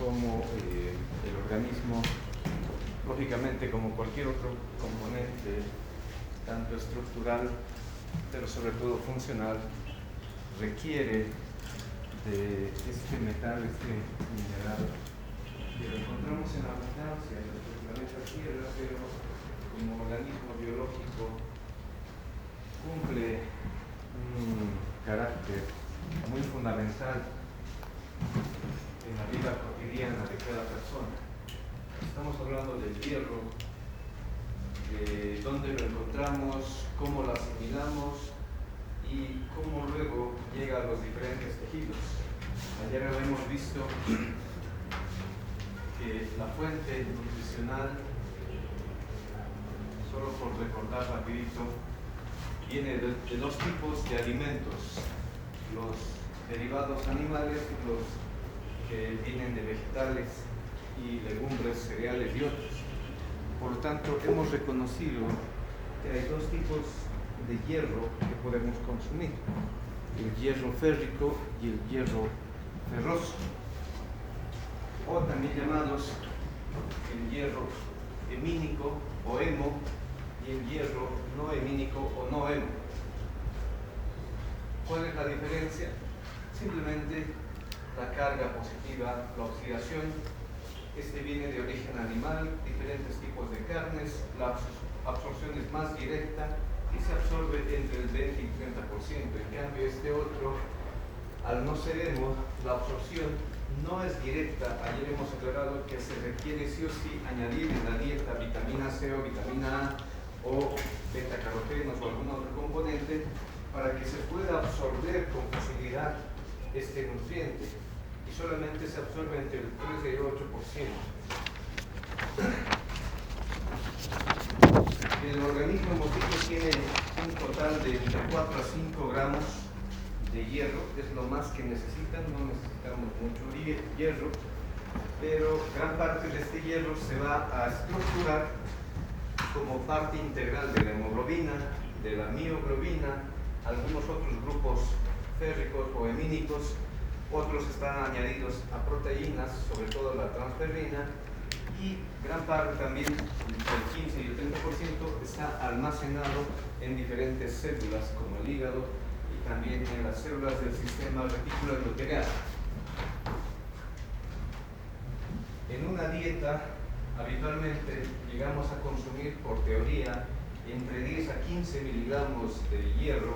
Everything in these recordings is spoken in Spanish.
cómo el organismo, lógicamente como cualquier otro componente, tanto estructural, pero sobre todo funcional, requiere de este metal, este mineral, que lo encontramos en abundancia en nuestro planeta Tierra, pero como organismo biológico cumple un carácter muy fundamental en la vida cotidiana de cada persona. Estamos hablando del hierro, de dónde lo encontramos, cómo lo asimilamos y cómo luego llega a los diferentes tejidos. Ayer habíamos visto que la fuente nutricional, solo por recordar rapidito, viene de dos tipos de alimentos: los derivados animales y los que vienen de vegetales y legumbres, cereales y otros. Por lo tanto, hemos reconocido que hay dos tipos de hierro que podemos consumir: el hierro férrico y el hierro ferroso, o también llamados el hierro hemínico o hemo y el hierro no hemínico o no hemo. ¿Cuál es la diferencia? Simplemente la carga positiva, la oxidación. Este viene de origen animal, diferentes tipos de carnes, la absorción es más directa y se absorbe entre el 20 y 30%. En cambio, este otro, al no ser hemo, la absorción no es directa. Ayer hemos aclarado que se requiere sí o sí añadir en la dieta vitamina C o vitamina A o beta-carotenos o algún otro componente para que se pueda absorber con facilidad este nutriente, y solamente se absorbe entre el 3 y el 8%. El organismo hemos dicho tiene un total de entre 4 a 5 gramos de hierro, es lo más que necesitan. No necesitamos mucho hierro, pero gran parte de este hierro se va a estructurar como parte integral de la hemoglobina, de la mioglobina, algunos otros grupos férricos o hemínicos, otros están añadidos a proteínas, sobre todo la transferrina, y gran parte también, el 15 y el 30%, está almacenado en diferentes células como el hígado y también en las células del sistema reticuloendotelial. En una dieta habitualmente llegamos a consumir, por teoría, entre 10 a 15 miligramos de hierro,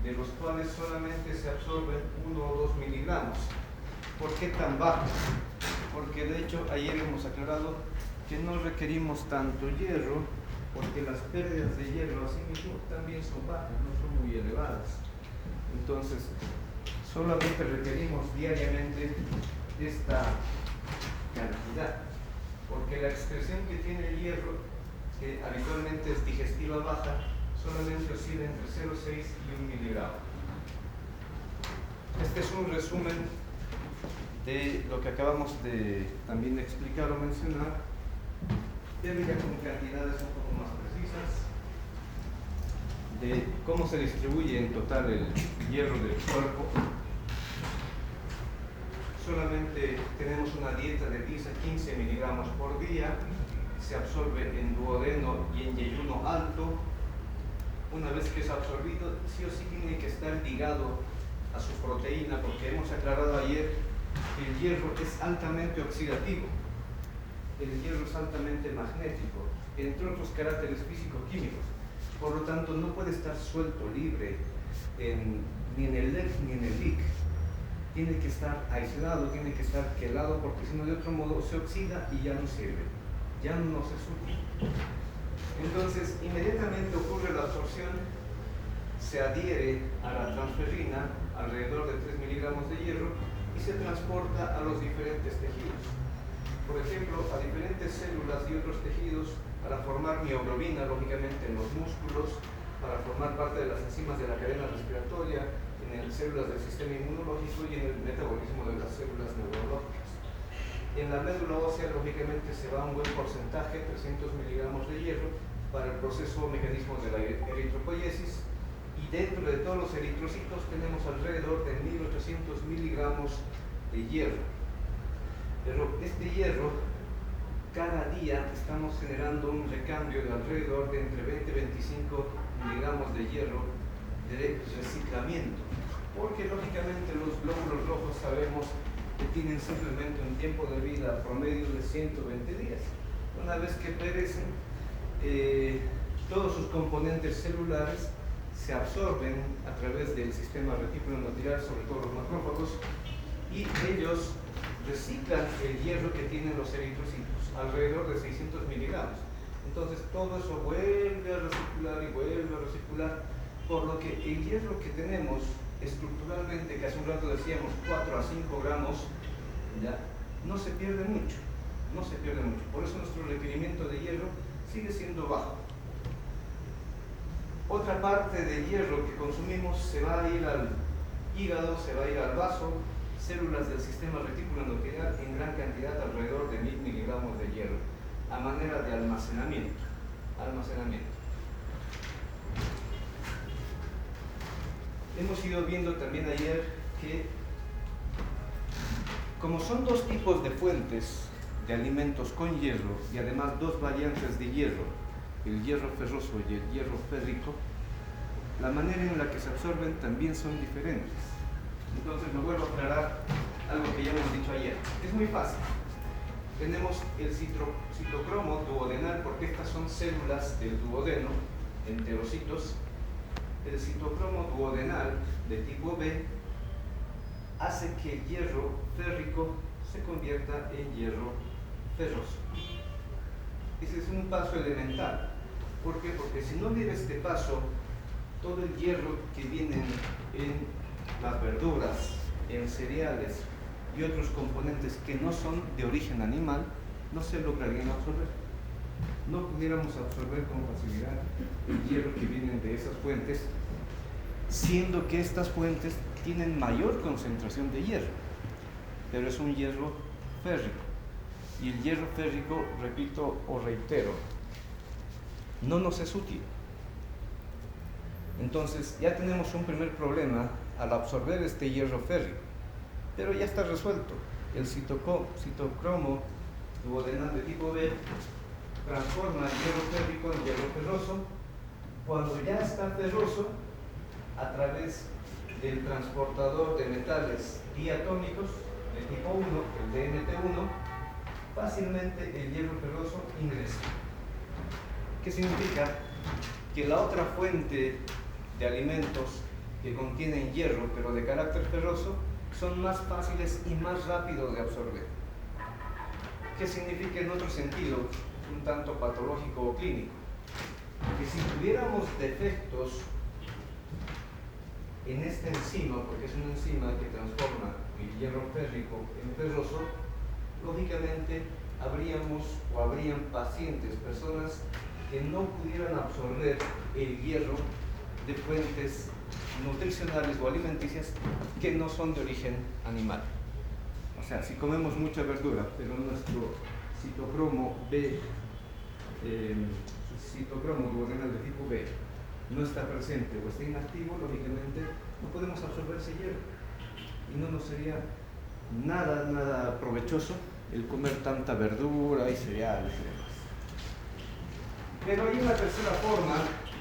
de los cuales solamente se absorben 1 o 2 miligramos. ¿Por qué tan bajo? Porque de hecho ayer hemos aclarado que no requerimos tanto hierro, porque las pérdidas de hierro así mismo también son bajas, no son muy elevadas. Entonces, solamente requerimos diariamente esta cantidad, porque la excreción que tiene el hierro, que habitualmente es digestiva baja, solamente oscila entre 0,6 y 1 miligramo. Este es un resumen de lo que acabamos de también explicar o mencionar, pero ya con cantidades un poco más precisas de cómo se distribuye en total el hierro del cuerpo. Solamente tenemos una dieta de 10 a 15 miligramos por día, se absorbe en duodeno y en yeyuno alto. Una vez que es absorbido, sí o sí tiene que estar ligado a su proteína, porque hemos aclarado ayer que el hierro es altamente oxidativo, el hierro es altamente magnético, entre otros caracteres físico-químicos. Por lo tanto, no puede estar suelto, libre, ni en el LEC ni en el LIC. Tiene que estar aislado, tiene que estar quelado, porque si no, de otro modo se oxida y ya no sirve, ya no se suple. Entonces, inmediatamente ocurre la absorción, se adhiere a la transferrina, alrededor de 3 miligramos de hierro, y se transporta a los diferentes tejidos. Por ejemplo, a diferentes células y otros tejidos, para formar mioglobina, lógicamente en los músculos, para formar parte de las enzimas de la cadena respiratoria, en las células del sistema inmunológico y en el metabolismo de las células neurológicas. En la médula ósea, lógicamente, se va un buen porcentaje, 300 miligramos de hierro, para el proceso o mecanismo de la eritropoiesis, y dentro de todos los eritrocitos tenemos alrededor de 1800 miligramos de hierro. Pero este hierro, cada día estamos generando un recambio de alrededor de entre 20 y 25 miligramos de hierro de reciclamiento, porque lógicamente los glóbulos rojos sabemos que tienen simplemente un tiempo de vida promedio de 120 días. Una vez que perecen, todos sus componentes celulares se absorben a través del sistema retículo endotelial, sobre todo los macrófagos, y ellos reciclan el hierro que tienen los eritrocitos, alrededor de 600 miligramos. Entonces todo eso vuelve a recircular y vuelve a recircular, por lo que el hierro que tenemos estructuralmente, que hace un rato decíamos 4 a 5 gramos, ¿ya? No se pierde mucho, no se pierde mucho. Por eso nuestro requerimiento de hierro sigue siendo bajo. Otra parte del hierro que consumimos se va a ir al hígado, se va a ir al vaso, células del sistema retículo endotelial en gran cantidad, alrededor de 1000 miligramos de hierro, a manera de almacenamiento. Hemos ido viendo también ayer que, como son dos tipos de fuentes de alimentos con hierro y además dos variantes de hierro, el hierro ferroso y el hierro férrico, la manera en la que se absorben también son diferentes. Entonces me vuelvo a aclarar algo que ya hemos dicho ayer. Es muy fácil. Tenemos el citocromo duodenal, porque estas son células del duodeno, enterocitos. El citocromo duodenal de tipo B hace que el hierro férrico se convierta en hierro ferroso. Ese es un paso elemental. ¿Por qué? Porque si no hubiera este paso, todo el hierro que viene en las verduras, en cereales y otros componentes que no son de origen animal, no se lograrían absorber. No pudiéramos absorber con facilidad el hierro que viene de esas fuentes, siendo que estas fuentes tienen mayor concentración de hierro, pero es un hierro férrico. Y el hierro férrico, repito o reitero, no nos es útil. Entonces ya tenemos un primer problema al absorber este hierro férrico, pero ya está resuelto. El citocromo duodenal de tipo B transforma el hierro férrico en hierro ferroso. Cuando ya está ferroso, a través del transportador de metales diatómicos de tipo 1, el DNT1, fácilmente el hierro ferroso ingresa. ¿Qué significa? Que la otra fuente de alimentos que contienen hierro, pero de carácter ferroso, son más fáciles y más rápidos de absorber. ¿Qué significa en otro sentido, un tanto patológico o clínico? Que si tuviéramos defectos en esta enzima, porque es una enzima que transforma el hierro férrico en ferroso, lógicamente habrían pacientes, personas que no pudieran absorber el hierro de fuentes nutricionales o alimenticias que no son de origen animal. O sea, si comemos mucha verdura, pero nuestro citocromo B, citocromo duodenal de tipo B, no está presente o está inactivo, lógicamente no podemos absorber ese hierro y no nos sería nada provechoso el comer tanta verdura y cereales y demás. Pero hay una tercera forma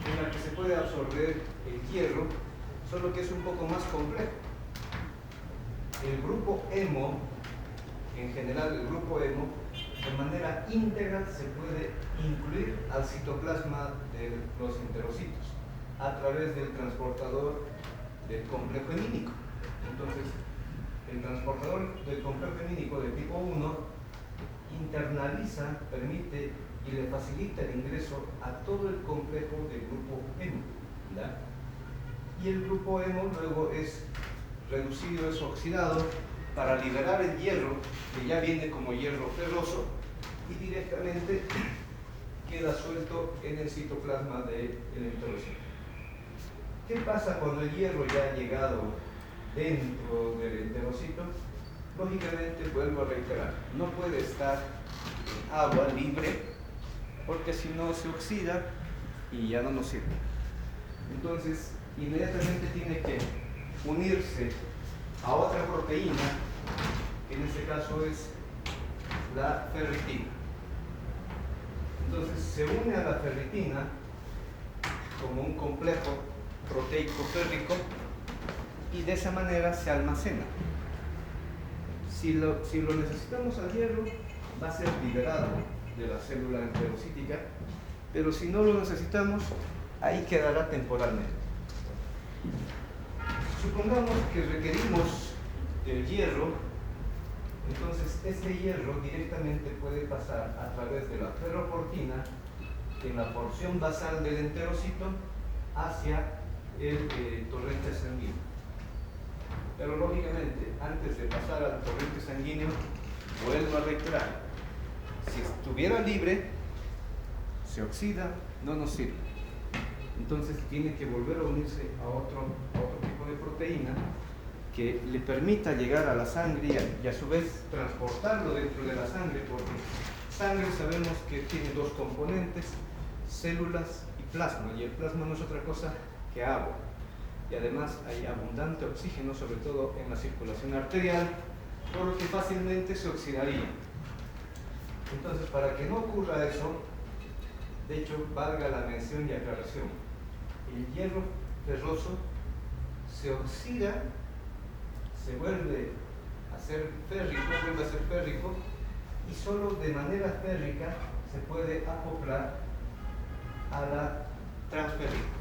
en la que se puede absorber el hierro, solo que es un poco más complejo. El grupo hemo, en general el grupo hemo, de manera íntegra se puede incluir al citoplasma de los enterocitos a través del transportador del complejo hemínico. Entonces, el transportador del complejo hemínico de tipo 1 internaliza, permite y le facilita el ingreso a todo el complejo del grupo hemo, ¿verdad? Y el grupo hemo luego es reducido, es oxidado para liberar el hierro, que ya viene como hierro ferroso, y directamente queda suelto en el citoplasma del enterocito. ¿Qué pasa cuando el hierro ya ha llegado dentro del enterocito? Lógicamente, vuelvo a reiterar, no puede estar en agua libre, porque si no se oxida y ya no nos sirve. Entonces, inmediatamente tiene que unirse a otra proteína, que en este caso es la ferritina. Entonces se une a la ferritina como un complejo proteico férrico y de esa manera se almacena. Si lo necesitamos al hierro, va a ser liberado de la célula enterocítica, pero si no lo necesitamos, ahí quedará temporalmente. Supongamos que requerimos el hierro, entonces este hierro directamente puede pasar a través de la ferroportina en la porción basal del enterocito hacia el torrente sanguíneo. Pero lógicamente, antes de pasar al torrente sanguíneo, vuelvo a reiterar, si estuviera libre, se oxida, no nos sirve. Entonces tiene que volver a unirse a otro tipo de proteína que le permita llegar a la sangre y a su vez transportarlo dentro de la sangre, porque sangre sabemos que tiene dos componentes, células y plasma, y el plasma no es otra cosa que agua. Y además hay abundante oxígeno, sobre todo en la circulación arterial, por lo que fácilmente se oxidaría. Entonces, para que no ocurra eso, de hecho, valga la mención y aclaración, el hierro ferroso se oxida, se vuelve a ser férrico, y solo de manera férrica se puede acoplar a la transferrina.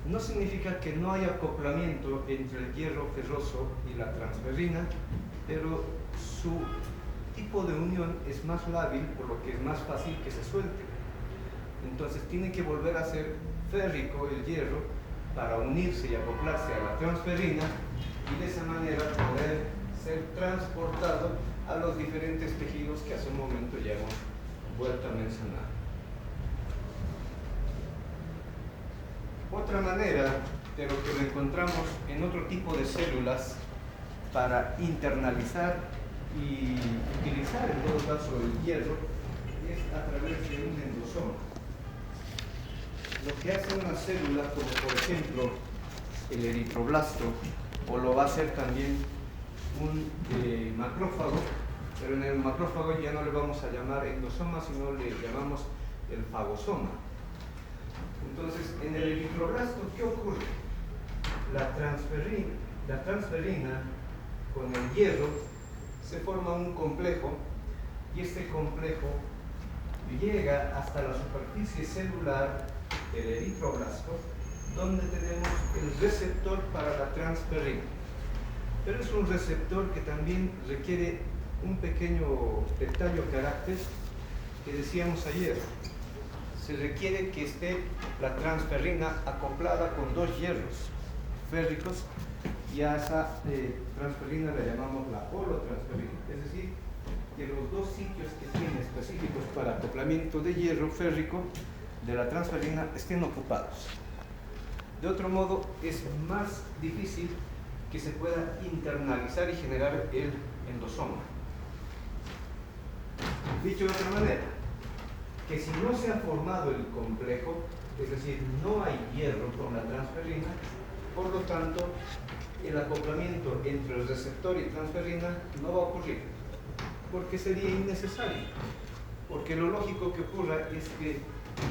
No significa que no haya acoplamiento entre el hierro ferroso y la transferrina, pero su tipo de unión es más lábil, por lo que es más fácil que se suelte. Entonces tiene que volver a ser férrico el hierro para unirse y acoplarse a la transferrina y de esa manera poder ser transportado a los diferentes tejidos que hace un momento ya hemos vuelto a mencionar. Otra manera de lo que lo encontramos en otro tipo de células para internalizar y utilizar en todo caso el hierro es a través de un endosoma. Lo que hace una célula, como por ejemplo el eritroblasto, o lo va a hacer también un macrófago, pero en el macrófago ya no le vamos a llamar endosoma, sino le llamamos el fagosoma. Entonces, en el eritroblasto, ¿qué ocurre? La transferina con el hierro se forma un complejo, y este complejo llega hasta la superficie celular del eritroblasto, donde tenemos el receptor para la transferina. Pero es un receptor que también requiere un pequeño detalle o carácter que decíamos ayer. Se requiere que esté la transferrina acoplada con dos hierros férricos, y a esa transferrina le llamamos la holotransferina, es decir, que los dos sitios que tiene específicos para acoplamiento de hierro férrico de la transferina estén ocupados. De otro modo, es más difícil que se pueda internalizar y generar el endosoma. Dicho de otra manera, que si no se ha formado el complejo, es decir, no hay hierro con la transferrina, por lo tanto, el acoplamiento entre el receptor y transferrina no va a ocurrir, porque sería innecesario, porque lo lógico que ocurra es que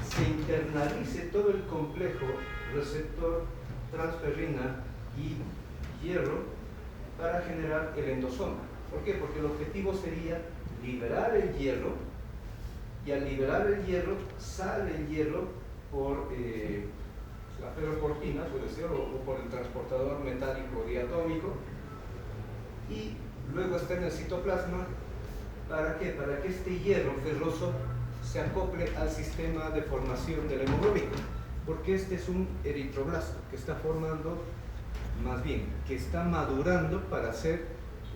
se internalice todo el complejo receptor, transferrina y hierro para generar el endosoma. ¿Por qué? Porque el objetivo sería liberar el hierro, y al liberar el hierro sale el hierro por la ferroportina, puede ser, o por el transportador metálico diatómico, y luego está en el citoplasma. ¿Para qué? Para que este hierro ferroso se acople al sistema de formación de la hemoglobina, porque este es un eritroblasto que está formando, más bien, que está madurando para ser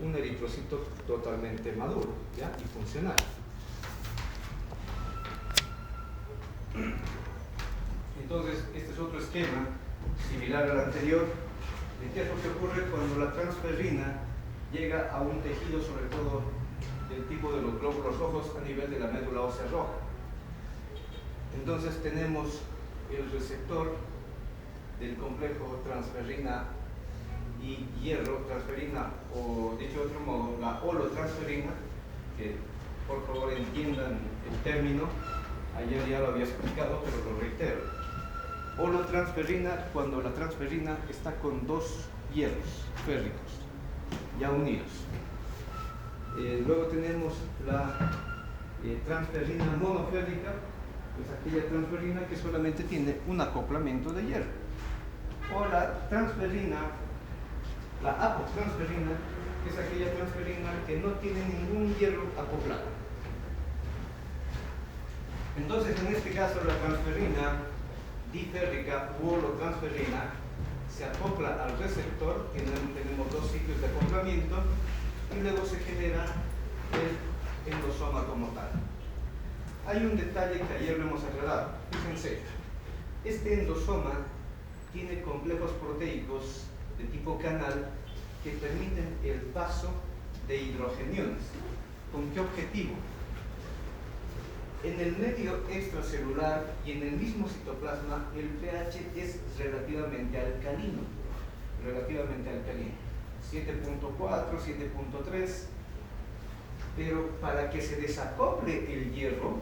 un eritrocito totalmente maduro, ¿ya? Y funcional. Entonces, este es otro esquema similar al anterior de qué es lo que ocurre cuando la transferrina llega a un tejido, sobre todo del tipo de los glóbulos rojos, a nivel de la médula ósea roja. Entonces tenemos el receptor del complejo transferrina y hierro, transferina, o dicho de otro modo, la holotransferina, que por favor entiendan el término. Ayer ya lo había explicado, pero lo reitero. Holotransferrina, cuando la transferrina está con dos hierros férricos ya unidos. Luego tenemos la transferrina monoférrica, pues aquella transferrina que solamente tiene un acoplamiento de hierro. O la transferrina, la apotransferrina, que es aquella transferrina que no tiene ningún hierro acoplado. Entonces, en este caso, la transferrina diférrica u holotransferrina se acopla al receptor, tenemos dos sitios de acoplamiento, y luego se genera el endosoma como tal. Hay un detalle que ayer lo hemos aclarado. Fíjense, este endosoma tiene complejos proteicos de tipo canal que permiten el paso de hidrogeniones. ¿Con qué objetivo? En el medio extracelular y en el mismo citoplasma el pH es relativamente alcalino, 7.4, 7.3, pero para que se desacople el hierro,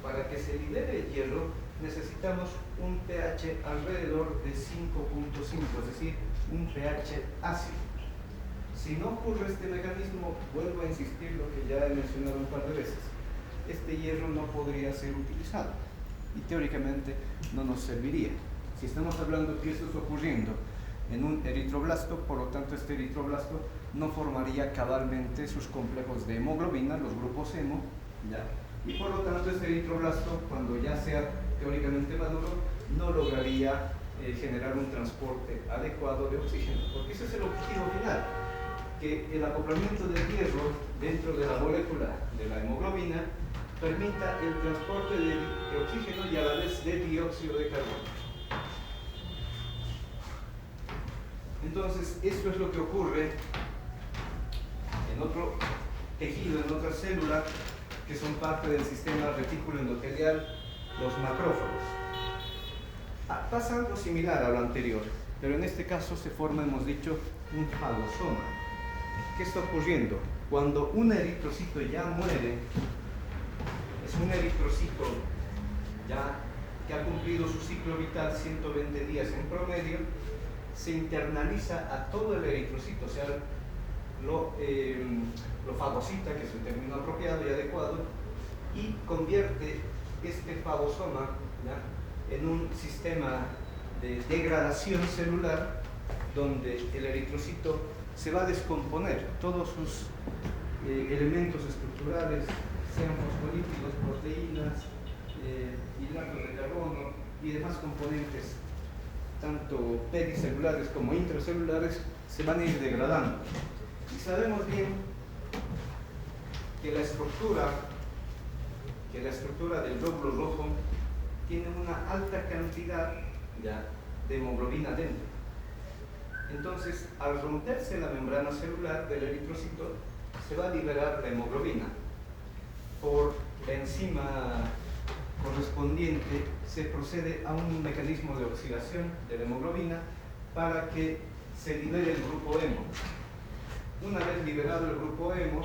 para que se libere el hierro, necesitamos un pH alrededor de 5.5, es decir, un pH ácido. Si no ocurre este mecanismo, vuelvo a insistir lo que ya he mencionado un par de veces, este hierro no podría ser utilizado y teóricamente no nos serviría. Si estamos hablando que esto está ocurriendo en un eritroblasto, por lo tanto este eritroblasto no formaría cabalmente sus complejos de hemoglobina, los grupos hemo, ¿ya? Y por lo tanto este eritroblasto, cuando ya sea teóricamente maduro, no lograría generar un transporte adecuado de oxígeno, porque ese es el objetivo final, que el acoplamiento del hierro dentro de la molécula de la hemoglobina permita el transporte de oxígeno y a la vez de dióxido de carbono. Entonces, esto es lo que ocurre en otro tejido, en otra célula, que son parte del sistema retículo endotelial, los macrófagos. Pasa algo similar a lo anterior, pero en este caso se forma, hemos dicho, un fagosoma. ¿Qué está ocurriendo? Cuando un eritrocito ya muere, es un eritrocito ya que ha cumplido su ciclo vital 120 días en promedio, se internaliza a todo el eritrocito, o sea, lo fagocita, que es el término apropiado y adecuado, y convierte este fagosoma, ¿ya?, en un sistema de degradación celular donde el eritrocito se va a descomponer, todos sus elementos estructurales, sean fosfolípidos, proteínas, hidratos de carbono y demás componentes, tanto pericelulares como intracelulares, se van a ir degradando. Y sabemos bien que la estructura del glóbulo rojo tiene una alta cantidad, ¿ya?, de hemoglobina dentro. Entonces, al romperse la membrana celular del eritrocito, se va a liberar la hemoglobina. Por la enzima correspondiente se procede a un mecanismo de oxidación de la hemoglobina para que se libere el grupo hemo. Una vez liberado el grupo hemo,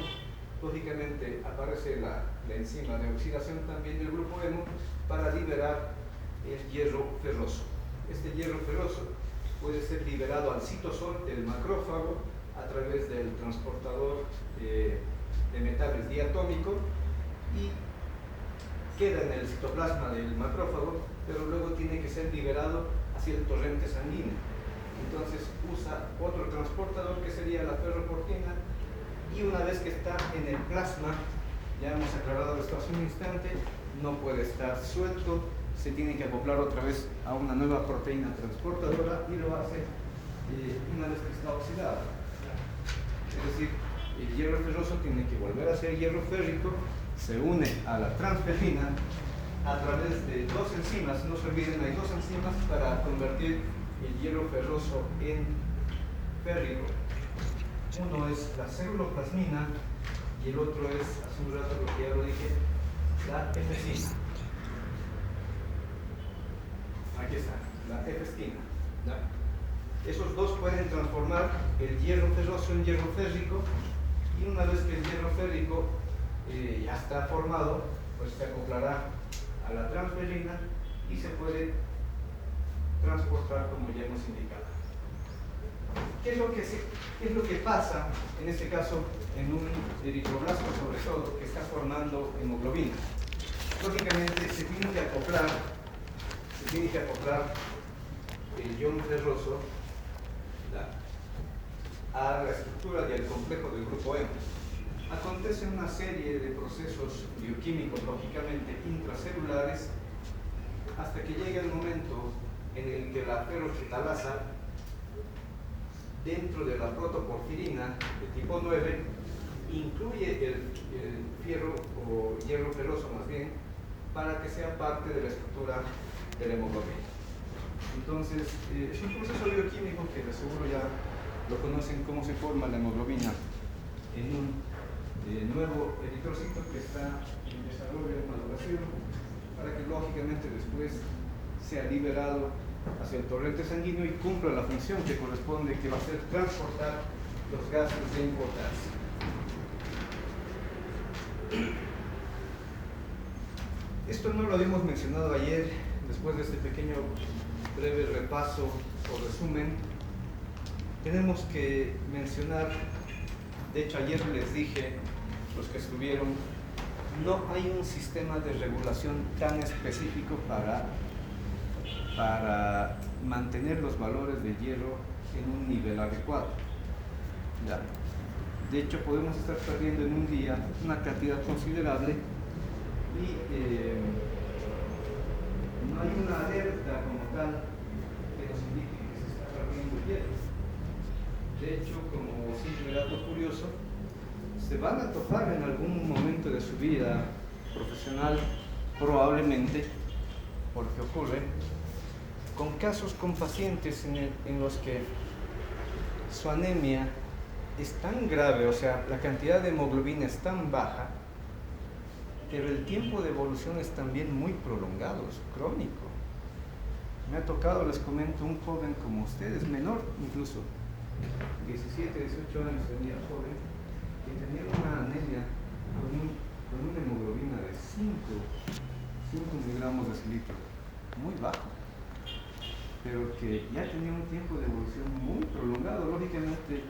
lógicamente aparece la enzima de oxidación también del grupo hemo para liberar el hierro ferroso. Este hierro ferroso puede ser liberado al citosol del macrófago a través del transportador de metales diatómico y queda en el citoplasma del macrófago, pero luego tiene que ser liberado hacia el torrente sanguíneo. Entonces usa otro transportador que sería la ferroportina, y una vez que está en el plasma, ya hemos aclarado esto hace un instante, no puede estar suelto, se tiene que acoplar otra vez a una nueva proteína transportadora y lo hace una vez que está oxidado. Es decir, el hierro ferroso tiene que volver a ser hierro férrico, se une a la transferrina a través de dos enzimas. No se olviden, hay dos enzimas para convertir el hierro ferroso en férrico. Uno es la ceruloplasmina y el otro es, hace un rato lo que ya lo dije, la efestina. Aquí está, la efestina, ¿ya? Esos dos pueden transformar el hierro ferroso en hierro férrico, y una vez que el hierro férrico ya está formado, pues se acoplará a la transferrina y se puede transportar como ya hemos indicado. ¿Qué es lo que pasa en este caso en un eritroblasto, sobre todo, que está formando hemoglobina? Lógicamente se tiene que acoplar el ion ferroso a la estructura del complejo del grupo M. Acontece una serie de procesos bioquímicos, lógicamente intracelulares, hasta que llega el momento en el que la ferroquitalasa, dentro de la protoporfirina de tipo 9, incluye el fierro o hierro ferroso más bien, para que sea parte de la estructura de la hemoglobina. Entonces, es un proceso bioquímico que de seguro ya lo conocen, cómo se forma la hemoglobina en un nuevo eritrocito que está en desarrollo, en maduración, para que lógicamente después sea liberado hacia el torrente sanguíneo y cumpla la función que corresponde, que va a ser transportar los gases de importancia. Esto no lo habíamos mencionado ayer, después de este pequeño breve repaso o resumen. Tenemos que mencionar, de hecho ayer les dije, los que estuvieron, no hay un sistema de regulación tan específico para mantener los valores de hierro en un nivel adecuado. ¿Ya? De hecho, podemos estar perdiendo en un día una cantidad considerable y no hay una alerta como tal que nos indique que se está perdiendo hierro. De hecho, como simple dato curioso, se van a topar en algún momento de su vida profesional, probablemente, porque ocurre, con casos con pacientes en los que su anemia es tan grave, o sea, la cantidad de hemoglobina es tan baja, pero el tiempo de evolución es también muy prolongado, es crónico. Me ha tocado, les comento, un joven como ustedes, menor incluso, 17, 18 años tenía joven, que tenía una anemia con una hemoglobina de 5 miligramos de cilitro, muy bajo, pero que ya tenía un tiempo de evolución muy prolongado. Lógicamente,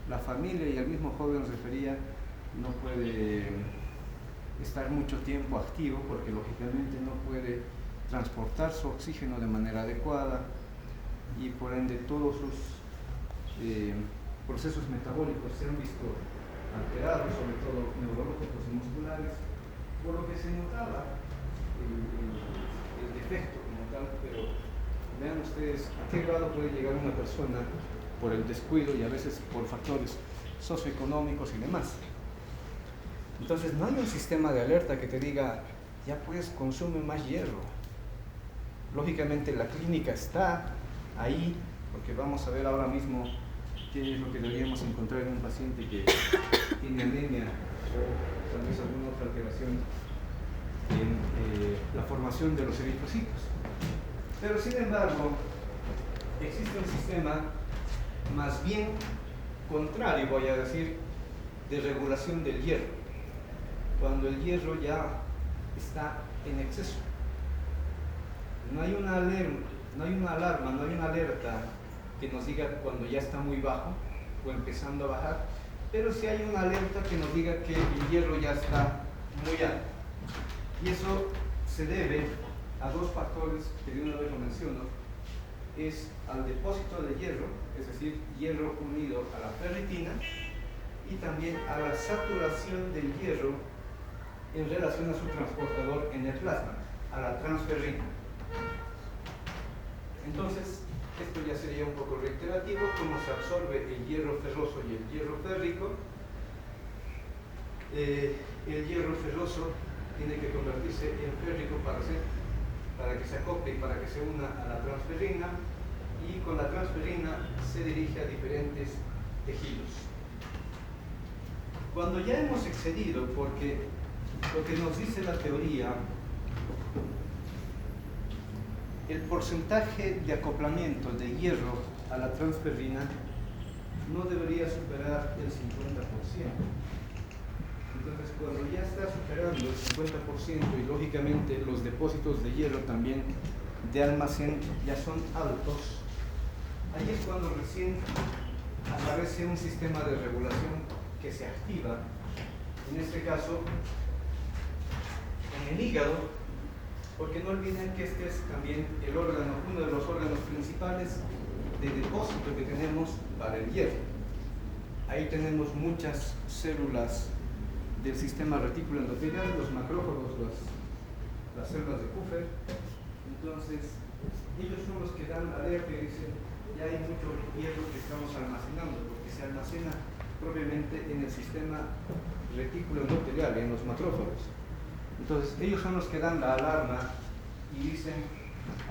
la familia y el mismo joven refería no puede estar mucho tiempo activo porque lógicamente no puede transportar su oxígeno de manera adecuada y por ende todos sus procesos metabólicos se han visto alterados, sobre todo neurológicos y musculares, por lo que se notaba el defecto como tal. Pero vean ustedes a qué grado puede llegar una persona por el descuido y a veces por factores socioeconómicos y demás. Entonces no hay un sistema de alerta que te diga, ya pues consume más hierro. Lógicamente la clínica está ahí, porque vamos a ver ahora mismo qué es lo que deberíamos encontrar en un paciente que tiene anemia o tal vez alguna otra alteración en la formación de los eritrocitos. Pero sin embargo, existe un sistema más bien contrario, voy a decir, de regulación del hierro, cuando el hierro ya está en exceso. No hay una alarma, no hay una alerta que nos diga cuando ya está muy bajo o empezando a bajar, pero sí hay una alerta que nos diga que el hierro ya está muy alto. Y eso se debe a dos factores que de una vez lo menciono: es al depósito de hierro, es decir, hierro unido a la ferritina, y también a la saturación del hierro en relación a su transportador en el plasma, a la transferrina. Entonces, esto ya sería un poco reiterativo, cómo se absorbe el hierro ferroso y el hierro férrico. El hierro ferroso tiene que convertirse en férrico para que se acople y para que se una a la transferrina, y con la transferrina se dirige a diferentes tejidos. Cuando ya hemos excedido, porque lo que nos dice la teoría, el porcentaje de acoplamiento de hierro a la transferrina no debería superar el 50%. Entonces, cuando ya está superando el 50% y lógicamente los depósitos de hierro también de almacén ya son altos, ahí es cuando recién aparece un sistema de regulación que se activa, en este caso en el hígado, porque no olviden que este es también el órgano, uno de los órganos principales de depósito que tenemos para el hierro. Ahí tenemos muchas células del sistema retículo endotelial, los macrófagos, las células de Kupffer. Entonces, ellos son los que dan alerta y dicen, ya hay mucho hierro que estamos almacenando, porque se almacena propiamente en el sistema retículo endotelial, en los macrófagos. Entonces, ellos son los que dan la alarma y dicen,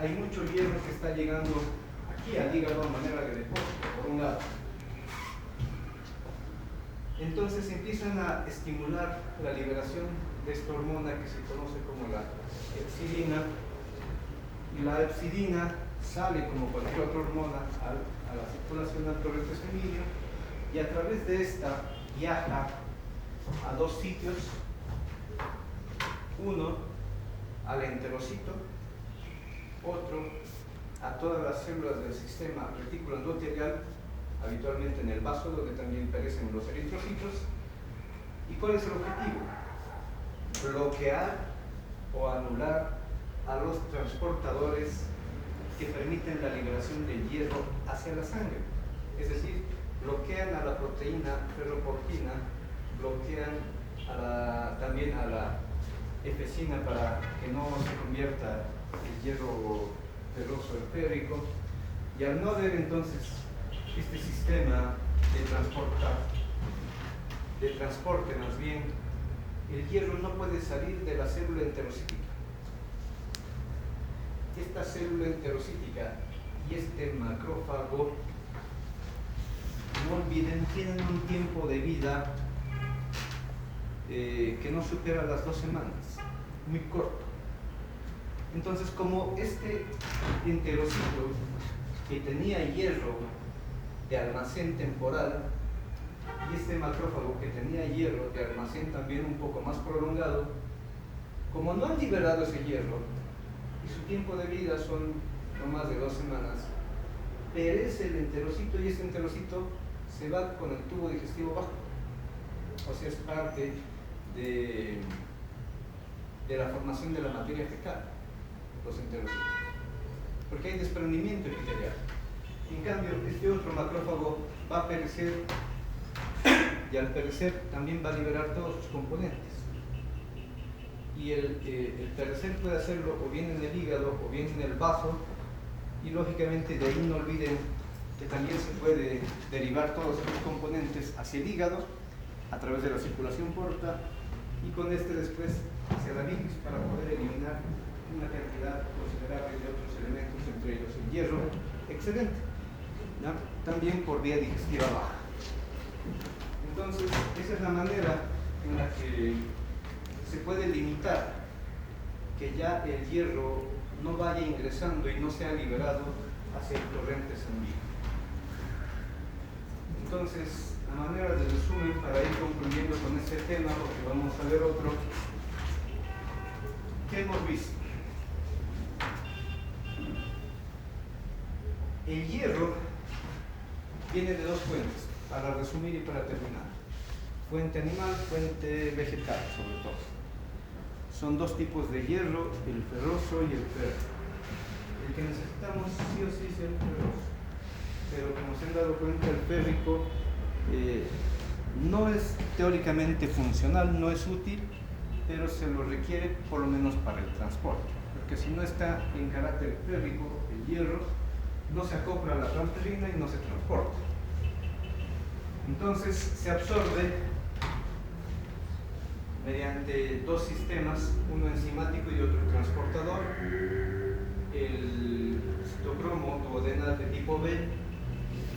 hay mucho hierro que está llegando aquí al hígado a manera de depósito, por un lado. Entonces empiezan a estimular la liberación de esta hormona que se conoce como la epsilina, y la epsilina sale como cualquier otra hormona a la circulación al torrente sanguíneo, y a través de esta viaja a dos sitios, uno al enterocito, otro a todas las células del sistema retículo endotelial, habitualmente en el vaso, donde también perecen los eritrocitos. ¿Y cuál es el objetivo? Bloquear o anular a los transportadores que permiten la liberación del hierro hacia la sangre. Es decir, bloquean a la proteína ferroportina, bloquean también a la efesina para que no se convierta el hierro ferroso en férrico. Y al no haber entonces este sistema de transporte más bien, el hierro no puede salir de la célula enterocítica. Esta célula enterocítica y este macrófago, no olviden, tienen un tiempo de vida que no supera las 2 semanas, muy corto. Entonces, como este enterocito que tenía hierro de almacén temporal y este macrófago que tenía hierro de almacén también un poco más prolongado, como no han liberado ese hierro y su tiempo de vida son no más de 2 semanas, perece el enterocito y este enterocito se va con el tubo digestivo bajo, o sea, es parte de la formación de la materia fecal, los enterocitos, porque hay desprendimiento epitelial. En cambio, este otro macrófago va a perecer y al perecer también va a liberar todos sus componentes. Y el perecer puede hacerlo o bien en el hígado o bien en el vaso, y lógicamente de ahí no olviden que también se puede derivar todos estos componentes hacia el hígado a través de la circulación porta, y con este después hacia la bilis para poder eliminar una cantidad considerable de otros elementos, entre ellos el hierro, excelente, ¿no? También por vía digestiva baja. Entonces, esa es la manera en la que se puede limitar que ya el hierro no vaya ingresando y no sea liberado hacia el torrente sanguíneo. Entonces, a manera de resumen, para ir concluyendo con este tema, porque vamos a ver otro, ¿qué hemos visto? El hierro viene de 2 fuentes, para resumir y para terminar. Fuente animal, fuente vegetal, sobre todo. Son 2 tipos de hierro, el ferroso y el férrico. El que necesitamos sí o sí es el ferroso, pero como se han dado cuenta, el férrico no es teóricamente funcional, no es útil, pero se lo requiere por lo menos para el transporte, porque si no está en carácter férrico, el hierro no se acopla a la transferrina y no se transporta. Entonces se absorbe mediante 2 sistemas, uno enzimático y otro transportador. El citocromo duodenal de tipo B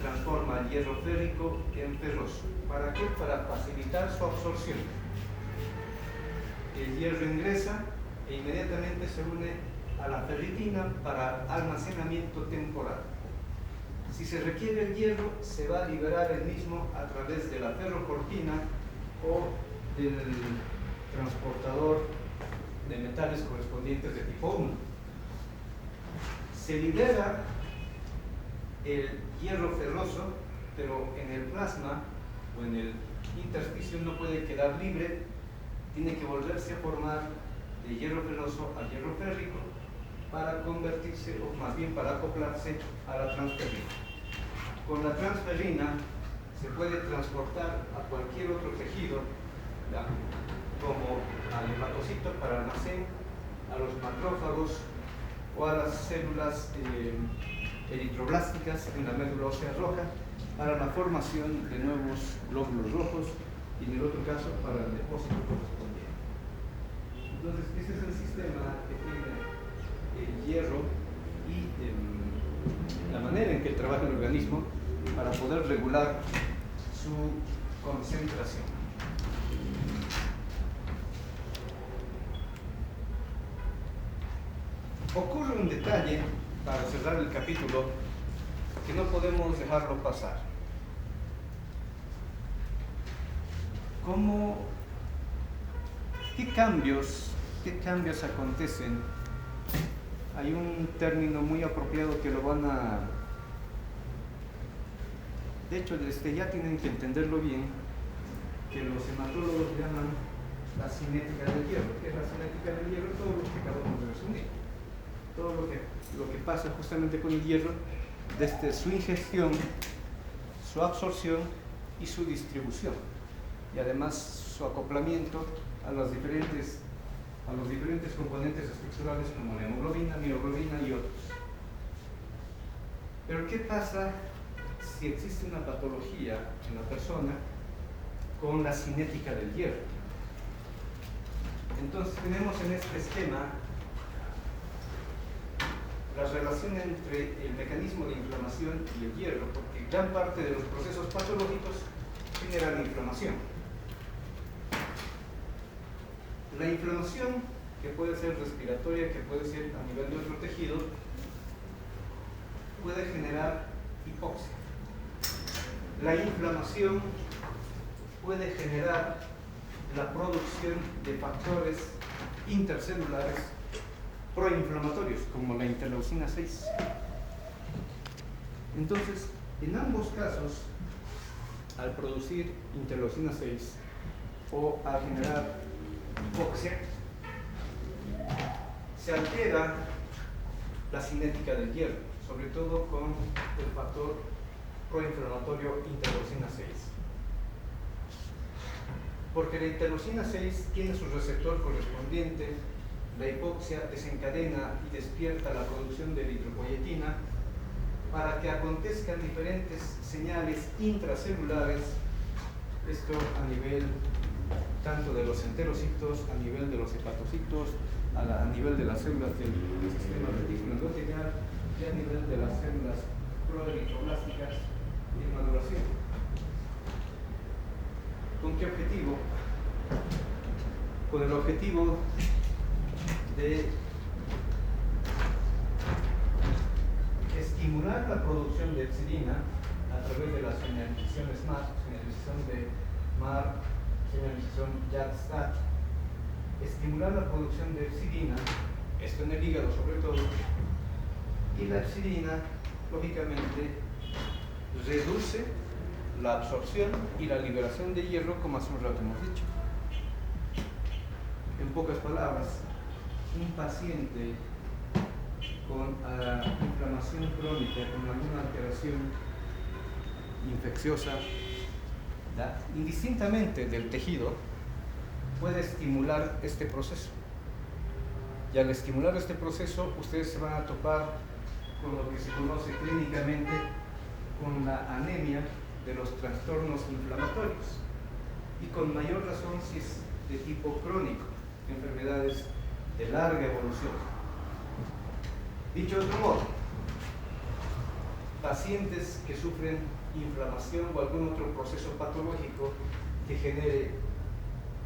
transforma el hierro férrico en ferroso. ¿Para qué? Para facilitar su absorción. El hierro ingresa e inmediatamente se une a la ferritina para almacenamiento temporal. Si se requiere el hierro, se va a liberar el mismo a través de la ferroportina o del transportador de metales correspondientes de tipo 1. Se libera el hierro ferroso, pero en el plasma o en el intersticio no puede quedar libre, tiene que volverse a formar de hierro ferroso a hierro férrico para convertirse, o más bien para acoplarse a la transferrina. Con la transferrina se puede transportar a cualquier otro tejido, ¿ya?, como al hepatocito para almacén, a los macrófagos o a las células eritroblásticas en la médula ósea roja para la formación de nuevos glóbulos rojos y en el otro caso para el depósito correspondiente. Entonces, ese es el sistema que tiene el hierro y la manera en que trabaja el organismo para poder regular su concentración. Ocurre un detalle para cerrar el capítulo que no podemos dejarlo pasar. ¿Qué cambios acontecen? Hay un término muy apropiado que lo van a... De hecho, ya tienen que entenderlo bien, que los hematólogos llaman la cinética del hierro. ¿Qué es la cinética del hierro? Todo lo que acabamos de resumir. Todo lo que pasa justamente con el hierro, desde su ingestión, su absorción y su distribución, y además su acoplamiento a los diferentes componentes estructurales como la hemoglobina, mioglobina y otros. Pero ¿qué pasa si existe una patología en la persona con la cinética del hierro? Entonces tenemos en este esquema la relación entre el mecanismo de inflamación y el hierro, porque gran parte de los procesos patológicos generan inflamación. La inflamación, que puede ser respiratoria, que puede ser a nivel de otro tejido, puede generar hipoxia. La inflamación puede generar la producción de factores intercelulares proinflamatorios, como la interleucina 6. Entonces, en ambos casos, al producir interleucina 6 o al generar hipoxia, se altera la cinética del hierro, sobre todo con el factor proinflamatorio interleucina 6. Porque la interleucina 6 tiene su receptor correspondiente, la hipoxia desencadena y despierta la producción de eritropoyetina para que acontezcan diferentes señales intracelulares, esto a nivel tanto de los enterocitos, a nivel de los hepatocitos, a nivel de las células del sistema retículo endotelial y a nivel de las células proeritroblásticas en maduración. ¿Con qué objetivo? Con el objetivo de estimular la producción de epsilina a través de la señalización SMART, señalización de MAR, señalización JAK-STAT, estimular la producción de epsilina, esto en el hígado sobre todo, y la epsilina, lógicamente, reduce la absorción y la liberación de hierro, como hace un rato hemos dicho. En pocas palabras, un paciente con inflamación crónica, con alguna alteración infecciosa, indistintamente del tejido, puede estimular este proceso. Y al estimular este proceso, ustedes se van a topar con lo que se conoce clínicamente con la anemia de los trastornos inflamatorios, y con mayor razón si es de tipo crónico, enfermedades de larga evolución. Dicho de otro modo, pacientes que sufren inflamación o algún otro proceso patológico que genere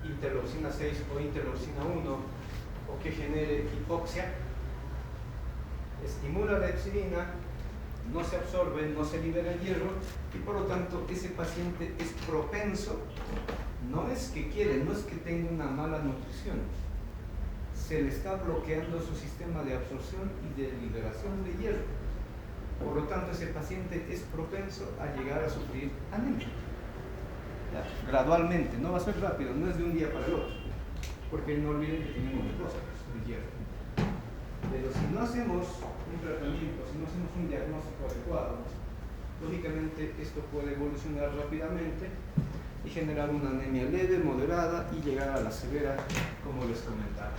interleucina 6 o interleucina 1 o que genere hipoxia, estimula la epsilina, no se absorbe, no se libera el hierro y por lo tanto ese paciente es propenso No es que quiere, no es que tenga una mala nutrición. Se le está bloqueando su sistema de absorción y de liberación de hierro. Por lo tanto, ese paciente es propenso a llegar a sufrir anemia. Ya, gradualmente, no va a ser rápido, no es de un día para el otro. Porque no olviden que tenemos cosas de hierro. Pero si no hacemos un tratamiento, si no hacemos un diagnóstico adecuado, lógicamente esto puede evolucionar rápidamente y generar una anemia leve, moderada y llegar a la severa, como les comentaba.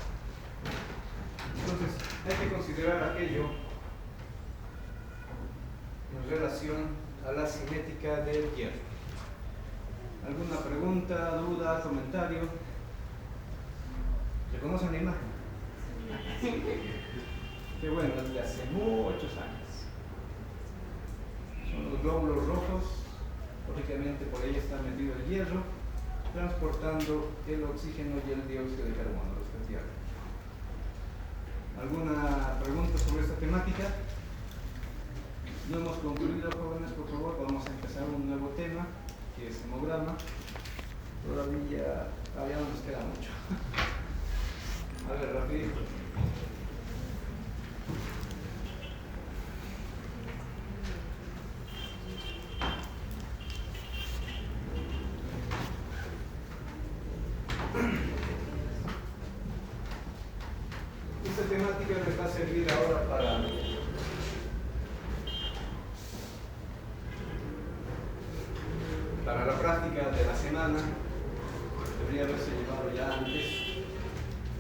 Entonces, hay que considerar aquello en relación a la cinética del hierro. ¿Alguna pregunta, duda, comentario? ¿Reconocen la imagen? Qué bueno, es de hace muchos años. Son los glóbulos rojos, lógicamente por ahí está metido el hierro, transportando el oxígeno y el dióxido de carbono, respectivamente. ¿Alguna pregunta sobre esta temática? No hemos concluido, jóvenes, por favor, vamos a empezar un nuevo tema, que es hemograma. Todavía no nos queda mucho. A ver, rapidito. Esta temática les va a servir ahora para la práctica de la semana. Debería haberse llevado ya antes.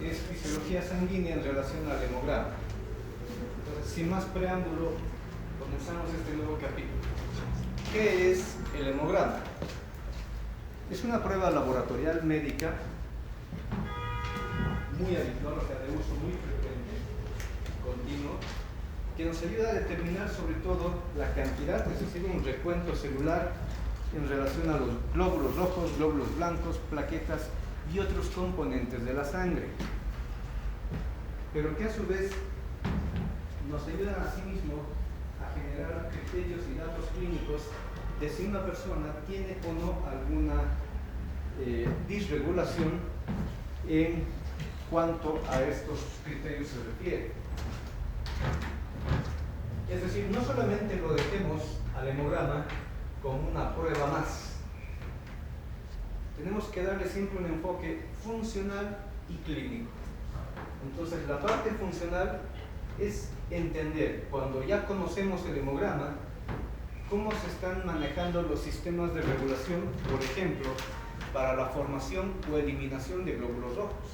Es fisiología sanguínea en relación al hemograma. Entonces, sin más preámbulo, comenzamos este nuevo capítulo. ¿Qué es el hemograma? Es una prueba laboratorial médica muy habitual, o sea, de uso muy frecuente, continuo, que nos ayuda a determinar sobre todo la cantidad, es decir, un recuento celular en relación a los glóbulos rojos, glóbulos blancos, plaquetas y otros componentes de la sangre, pero que a su vez nos ayudan a sí mismo a generar criterios y datos clínicos de si una persona tiene o no alguna disregulación en cuanto a estos criterios se refiere. Es decir, no solamente lo dejemos al hemograma como una prueba más. Tenemos que darle siempre un enfoque funcional y clínico. Entonces, la parte funcional es entender, cuando ya conocemos el hemograma, cómo se están manejando los sistemas de regulación, por ejemplo, para la formación o eliminación de glóbulos rojos,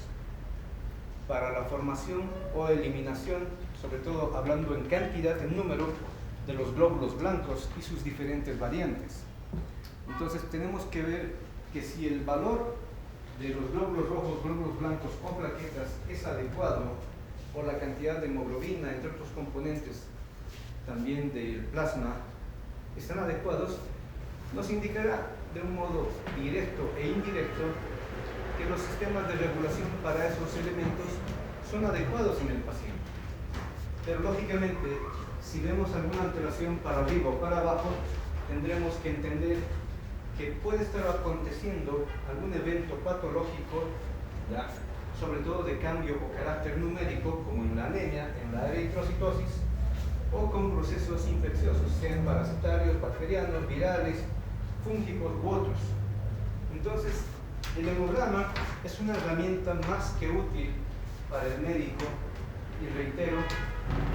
para la formación o eliminación, sobre todo hablando en cantidad, en número, de los glóbulos blancos y sus diferentes variantes. Entonces tenemos que ver que si el valor de los glóbulos rojos, glóbulos blancos o plaquetas es adecuado, o la cantidad de hemoglobina, entre otros componentes también del plasma, están adecuados, nos indicará de un modo directo e indirecto que los sistemas de regulación para esos elementos son adecuados en el paciente. Pero lógicamente, si vemos alguna alteración para arriba o para abajo, tendremos que entender que puede estar aconteciendo algún evento patológico, ¿ya?, sobre todo de cambio o carácter numérico, como en la anemia, en la eritrocitosis, o con procesos infecciosos, sean parasitarios, bacterianos, virales, fúngicos u otros. Entonces, el hemograma es una herramienta más que útil para el médico y, reitero,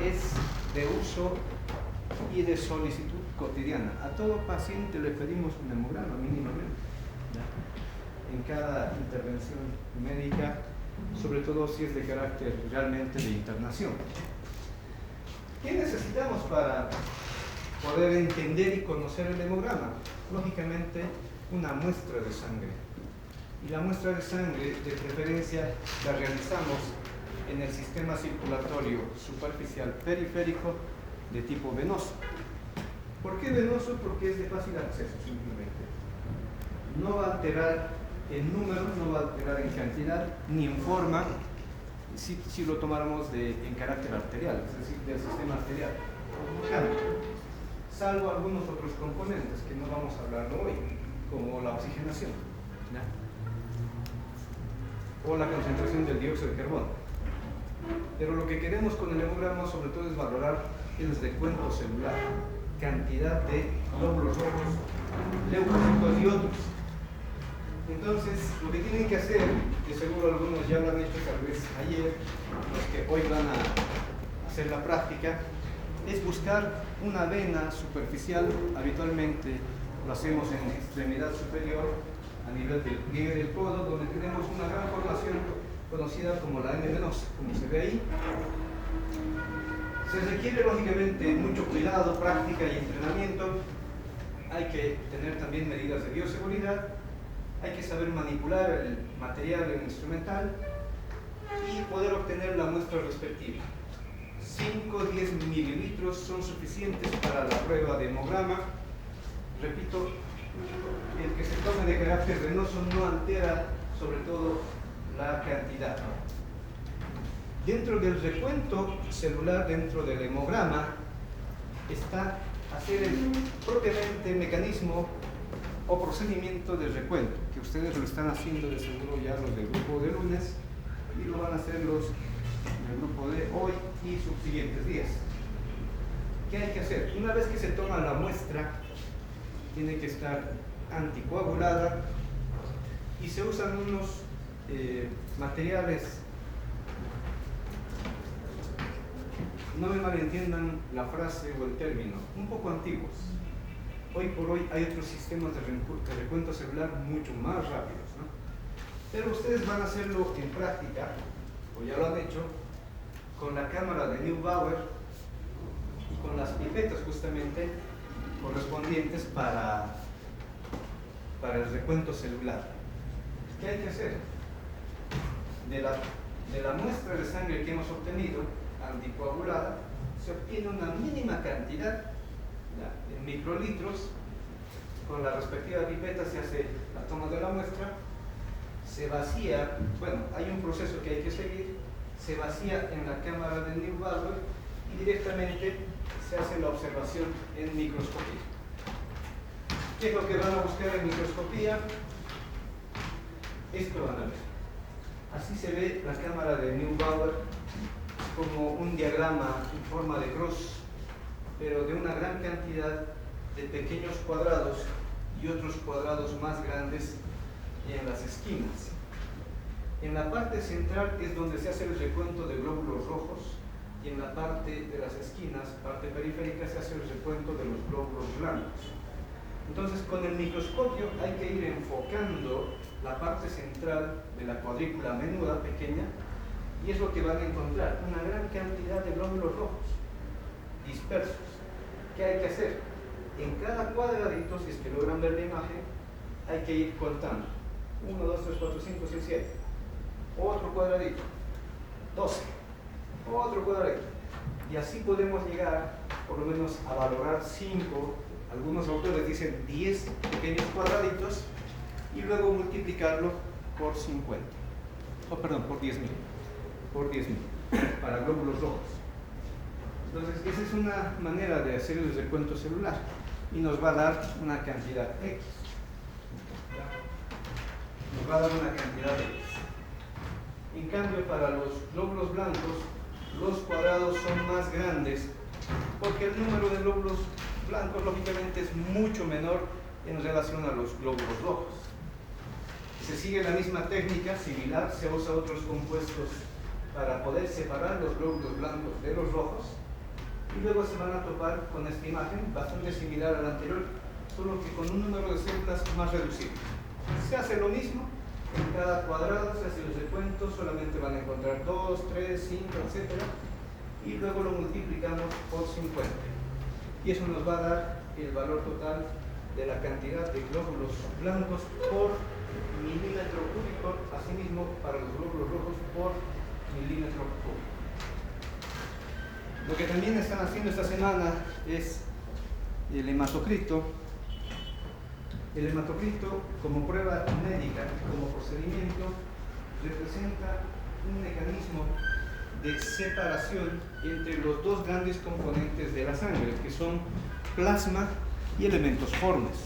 es de uso y de solicitud cotidiana. A todo paciente le pedimos un hemograma mínimamente, ¿ya?, en cada intervención médica, sobre todo si es de carácter realmente de internación. ¿Qué necesitamos para poder entender y conocer el hemograma? Lógicamente, una muestra de sangre. Y la muestra de sangre, de preferencia, la realizamos en el sistema circulatorio superficial periférico de tipo venoso. ¿Por qué venoso? Porque es de fácil acceso, simplemente. No va a alterar en número, no va a alterar en cantidad, ni en forma, si lo tomáramos en carácter arterial, es decir, del sistema arterial, salvo algunos otros componentes que no vamos a hablar hoy, como la oxigenación, ¿ya? o la concentración del dióxido de carbono. Pero lo que queremos con el hemograma sobre todo es valorar el recuento celular, cantidad de glóbulos rojos, leucocitos y otros. Entonces, lo que tienen que hacer, que seguro algunos ya lo han hecho tal vez ayer, los que hoy van a hacer la práctica, es buscar una vena superficial. Habitualmente lo hacemos en extremidad superior, a nivel del pliegue del codo, donde tenemos una gran formación conocida como la M venosa, como se ve ahí. Se requiere lógicamente mucho cuidado, práctica y entrenamiento. Hay que tener también medidas de bioseguridad, hay que saber manipular el material instrumental y poder obtener la muestra respectiva. 5 o 10 mililitros son suficientes para la prueba de hemograma. Repito, el que se tome de carácter venoso no altera sobre todo la cantidad. Dentro del recuento celular, dentro del hemograma, está hacer propiamente el mecanismo o procedimiento de recuento, que ustedes lo están haciendo de seguro ya los del grupo de lunes y lo van a hacer los del grupo de hoy y subsiguientes días. ¿Qué hay que hacer? Una vez que se toma la muestra, tiene que estar anticoagulada y se usan unos materiales, no me malentiendan la frase o el término, un poco antiguos. Hoy por hoy hay otros sistemas de recuento celular mucho más rápidos, ¿no? Pero ustedes van a hacerlo en práctica, o ya lo han hecho, con la cámara de Neubauer y con las pipetas justamente correspondientes para el recuento celular. ¿Qué hay que hacer? De la muestra de sangre que hemos obtenido, anticoagulada, se obtiene una mínima cantidad en microlitros. Con la respectiva pipeta se hace la toma de la muestra, se vacía, bueno, hay un proceso que hay que seguir, se vacía en la cámara de Neubauer y directamente se hace la observación en microscopía. ¿Qué es lo que van a buscar en microscopía? Esto van a ver. Así se ve la cámara de Neubauer como un diagrama en forma de cruz, pero de una gran cantidad de pequeños cuadrados y otros cuadrados más grandes en las esquinas. En la parte central es donde se hace el recuento de glóbulos rojos y en la parte de las esquinas, parte periférica, se hace el recuento de los glóbulos blancos. Entonces, con el microscopio hay que ir enfocando la parte central de la cuadrícula menuda, pequeña, y es lo que van a encontrar, una gran cantidad de glóbulos rojos dispersos. ¿Qué hay que hacer? En cada cuadradito, si es que logran ver la imagen, hay que ir contando. 1, 2, 3, 4, 5, 6, 7. Otro cuadradito. 12. Otro cuadradito. Y así podemos llegar, por lo menos, a valorar 5, algunos autores dicen 10 pequeños cuadraditos, y luego multiplicarlo por 50. Por 10.000. Por 10.000. Para glóbulos rojos. Entonces, esa es una manera de hacer el recuento celular y nos va a dar una cantidad X. Nos va a dar una cantidad X. En cambio, para los glóbulos blancos, los cuadrados son más grandes porque el número de glóbulos blancos, lógicamente, es mucho menor en relación a los glóbulos rojos. Se sigue la misma técnica similar, se usa otros compuestos para poder separar los glóbulos blancos de los rojos. Y luego se van a topar con esta imagen bastante similar a la anterior, solo que con un número de células más reducido. Se hace lo mismo, en cada cuadrado se hace el recuento, solamente van a encontrar 2, 3, 5, etc. Y luego lo multiplicamos por 50. Y eso nos va a dar el valor total de la cantidad de glóbulos blancos por milímetro cúbico, asimismo para los glóbulos rojos por milímetro cúbico. Lo que también están haciendo esta semana es el hematocrito. El hematocrito, como prueba médica, como procedimiento, representa un mecanismo de separación entre los dos grandes componentes de la sangre, que son plasma y elementos formes.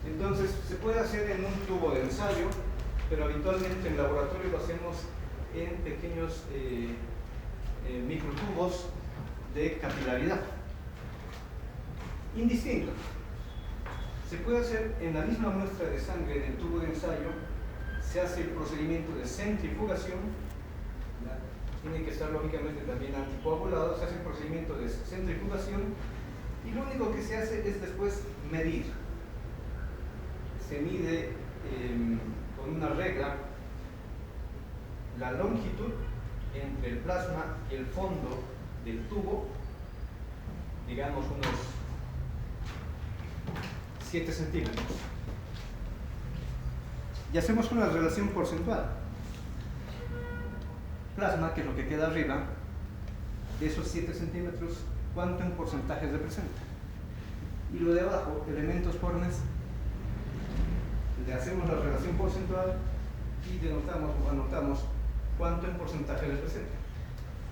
Entonces, se puede hacer en un tubo de ensayo, pero habitualmente en laboratorio lo hacemos en pequeños microtubos de capilaridad. Indistinto. Se puede hacer en la misma muestra de sangre del tubo de ensayo, se hace el procedimiento de centrifugación, tiene que estar lógicamente también anticoagulado, se hace el procedimiento de centrifugación y lo único que se hace es después medir. Se mide con una regla la longitud entre el plasma y el fondo del tubo, digamos unos 7 centímetros. Y hacemos una relación porcentual. Plasma, que es lo que queda arriba, de esos 7 centímetros, ¿cuánto en porcentajes representa? Y lo de abajo, elementos formes, le hacemos la relación porcentual y denotamos o anotamos cuánto en porcentaje representa.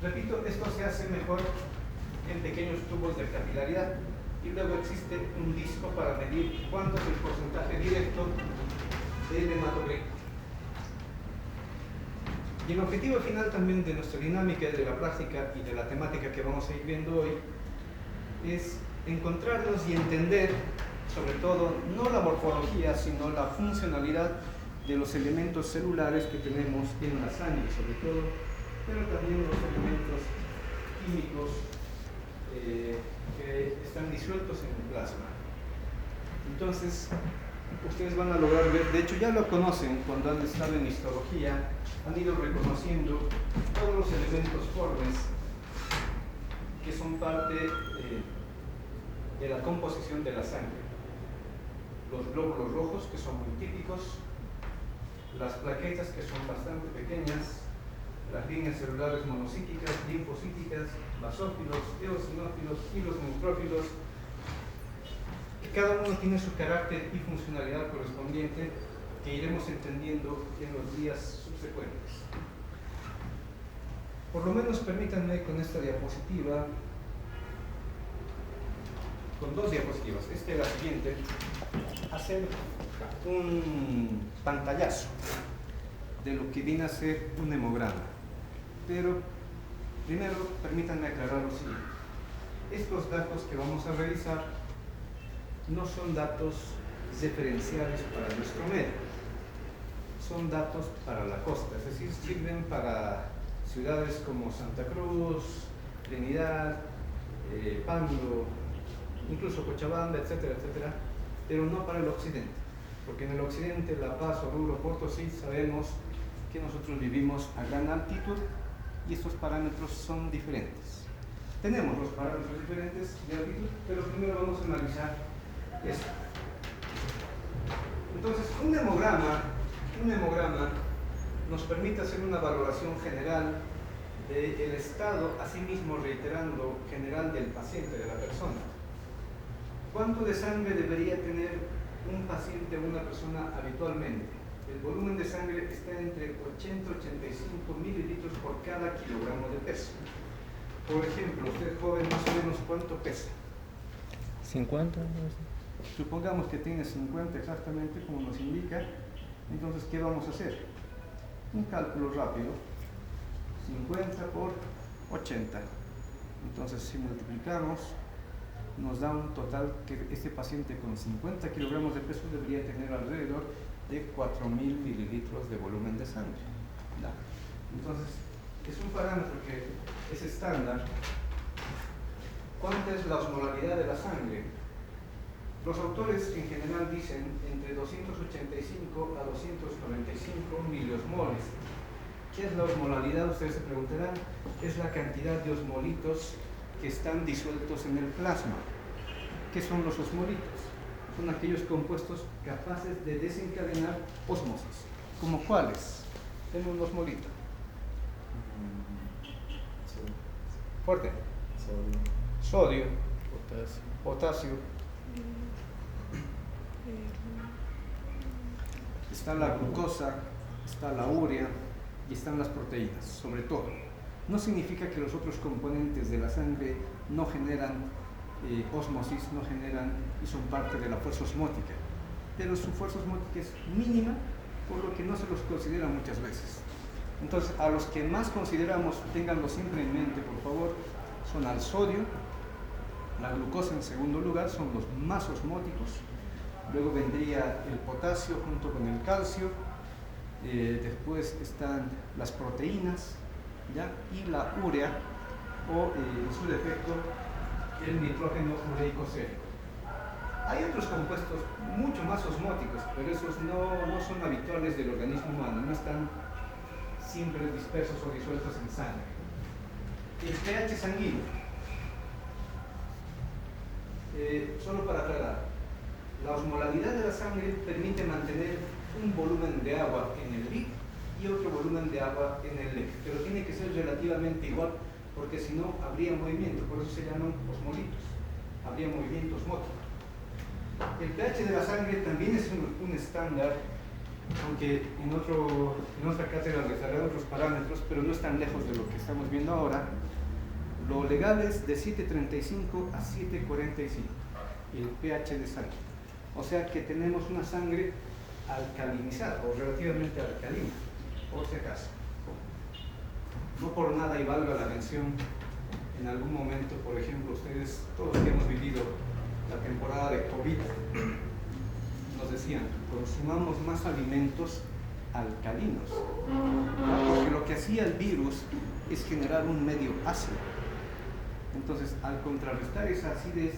Repito, esto se hace mejor en pequeños tubos de capilaridad y luego existe un disco para medir cuánto es el porcentaje directo del hematocrito. Y el objetivo final también de nuestra dinámica, de la práctica y de la temática que vamos a ir viendo hoy es encontrarnos y entender, sobre todo, no la morfología, sino la funcionalidad de los elementos celulares que tenemos en la sangre, sobre todo, pero también los elementos químicos que están disueltos en el plasma. Entonces, ustedes van a lograr ver, de hecho ya lo conocen cuando han estado en histología, han ido reconociendo todos los elementos formes que son parte de la composición de la sangre. Los glóbulos rojos, que son muy típicos, las plaquetas, que son bastante pequeñas, las líneas celulares monocíticas, linfocíticas, basófilos, eosinófilos y los neutrófilos. Cada uno tiene su carácter y funcionalidad correspondiente que iremos entendiendo en los días subsecuentes. Por lo menos permítanme con esta diapositiva, con 2 diapositivas, esta y la siguiente, hacer un pantallazo de lo que viene a ser un hemograma. Pero primero permítanme aclarar lo siguiente. Estos datos que vamos a revisar no son datos referenciales para nuestro medio, son datos para la costa, es decir, sirven para ciudades como Santa Cruz, Trinidad, Pando, incluso Cochabamba, etcétera, etcétera, pero no para el occidente, porque en el occidente, La Paz, Oruro, Potosí, sabemos que nosotros vivimos a gran altitud y estos parámetros son diferentes. Tenemos los parámetros diferentes de altitud, pero primero vamos a analizar esto. Entonces, un hemograma nos permite hacer una valoración general del estado, asimismo reiterando, general del paciente, de la persona. ¿Cuánto de sangre debería tener un paciente o una persona habitualmente? El volumen de sangre está entre 80 y 85 mililitros por cada kilogramo de peso. Por ejemplo, usted joven, más o menos, ¿cuánto pesa? 50. Supongamos que tiene 50 exactamente, como nos indica. Entonces, ¿qué vamos a hacer? Un cálculo rápido. 50 por 80. Entonces, si multiplicamos, nos da un total que este paciente con 50 kilogramos de peso debería tener alrededor de 4.000 mililitros de volumen de sangre. Entonces, es un parámetro que es estándar. ¿Cuánta es la osmolaridad de la sangre? Los autores en general dicen entre 285 a 295 miliosmoles. ¿Qué es la osmolaridad? Ustedes se preguntarán. Es la cantidad de osmolitos que están disueltos en el plasma. ¿Qué son los osmolitos? Son aquellos compuestos capaces de desencadenar ósmosis. ¿Como cuáles? Tengo un osmolito. Fuerte. Sodio. Potasio. Está la glucosa, está la urea y están las proteínas, sobre todo. No significa que los otros componentes de la sangre no generan ósmosis, no generan y son parte de la fuerza osmótica, pero su fuerza osmótica es mínima por lo que no se los considera muchas veces. Entonces, a los que más consideramos, ténganlo siempre en mente, por favor, son al sodio, la glucosa en segundo lugar, son los más osmóticos. Luego vendría el potasio junto con el calcio. Después están las proteínas, ¿ya? Y la urea, o en su defecto, el nitrógeno ureico sérico. Hay otros compuestos mucho más osmóticos, pero esos no son habituales del organismo humano, no están siempre dispersos o disueltos en sangre. El pH sanguíneo, solo para aclarar, la osmolalidad de la sangre permite mantener un volumen de agua en el LIC y otro volumen de agua en el LEC, pero tiene que ser relativamente igual, porque si no habría movimiento, por eso se llaman osmolitos, habría movimiento osmótico. El pH de la sangre también es un estándar, aunque en otra cátedra les daré otros parámetros, pero no están lejos de lo que estamos viendo ahora. Lo legal es de 7.35 a 7.45, el pH de sangre. O sea que tenemos una sangre alcalinizada o relativamente alcalina, por si acaso. No por nada, y valga la mención, en algún momento, por ejemplo, ustedes, todos que hemos vivido la temporada de COVID, nos decían, consumamos más alimentos alcalinos, ¿no? Porque lo que hacía el virus es generar un medio ácido. Entonces, al contrarrestar esa acidez,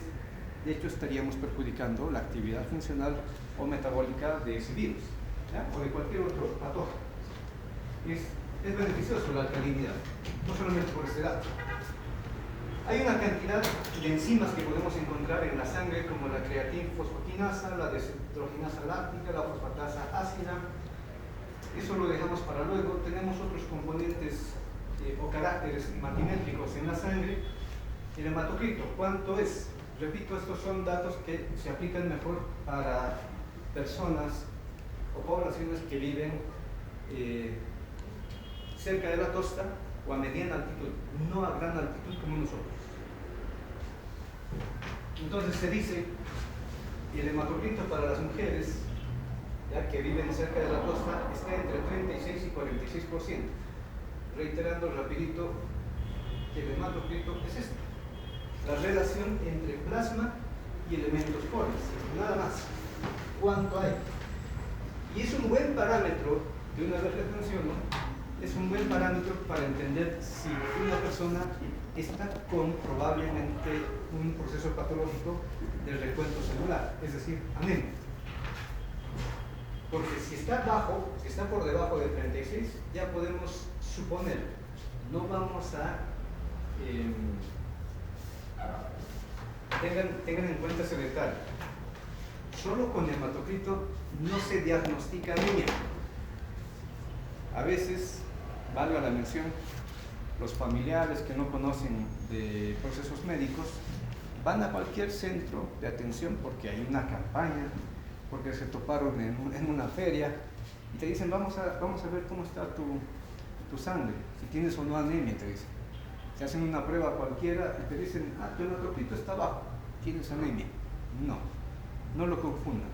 de hecho estaríamos perjudicando la actividad funcional o metabólica de ese virus, ¿ya? O de cualquier otro patógeno. Es beneficioso la alcalinidad, no solamente por este dato. Hay una cantidad de enzimas que podemos encontrar en la sangre, como la creatinfosfoquinasa, la deshidrogenasa láctica, la fosfatasa ácida. Eso lo dejamos para luego. Tenemos otros componentes o caracteres matimétricos en la sangre. El hematocrito, ¿cuánto es? Repito, estos son datos que se aplican mejor para personas o poblaciones que viven cerca de la costa o a mediana altitud, no a gran altitud como nosotros. Entonces se dice que el hematocrito para las mujeres, ya que viven cerca de la costa, está entre 36 y 46%. Reiterando rapidito que el hematocrito es esto, la relación entre plasma y elementos polis, nada más. ¿Cuánto hay? Y es un buen parámetro, de una vez les menciono, es un buen parámetro para entender si una persona está con probablemente un proceso patológico del recuento celular, es decir, anemia. Porque si está bajo, si está por debajo de 36, ya podemos suponer, no vamos a tengan en cuenta ese detalle. Solo con hematocrito no se diagnostica anemia. A veces, valga la mención, los familiares que no conocen de procesos médicos van a cualquier centro de atención porque hay una campaña, porque se toparon en una feria y te dicen vamos a ver cómo está tu sangre, si tienes o no anemia, te dicen. Te hacen una prueba cualquiera y te dicen, tu hematocrito está bajo, tienes anemia. No lo confundan.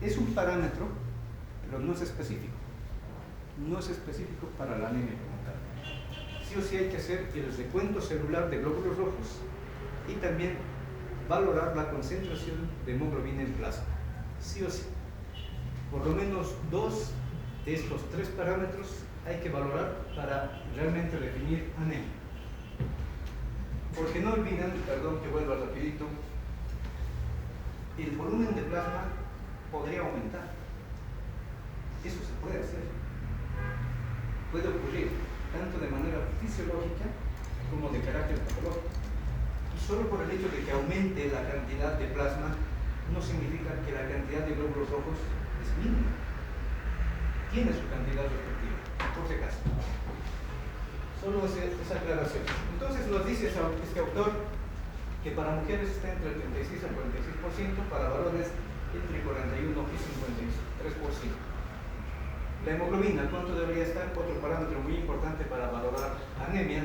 Es un parámetro, pero no es específico. No es específico para la anemia como tal. Sí o sí hay que hacer el recuento celular de glóbulos rojos y también valorar la concentración de hemoglobina en plasma. Sí o sí. Por lo menos 2 de estos 3 parámetros hay que valorar para realmente definir anemia. Porque no olviden, perdón que vuelva rapidito, el volumen de plasma podría aumentar. Eso se puede hacer. Puede ocurrir tanto de manera fisiológica como de carácter patológico. Y solo por el hecho de que aumente la cantidad de plasma no significa que la cantidad de glóbulos rojos es mínima. Tiene su cantidad respectiva, por si acaso. Solo esa aclaración. Entonces nos dice este autor que para mujeres está entre el 36 al 46%, para varones entre 41 y 53%. La hemoglobina, ¿cuánto debería estar? Otro parámetro muy importante para valorar anemia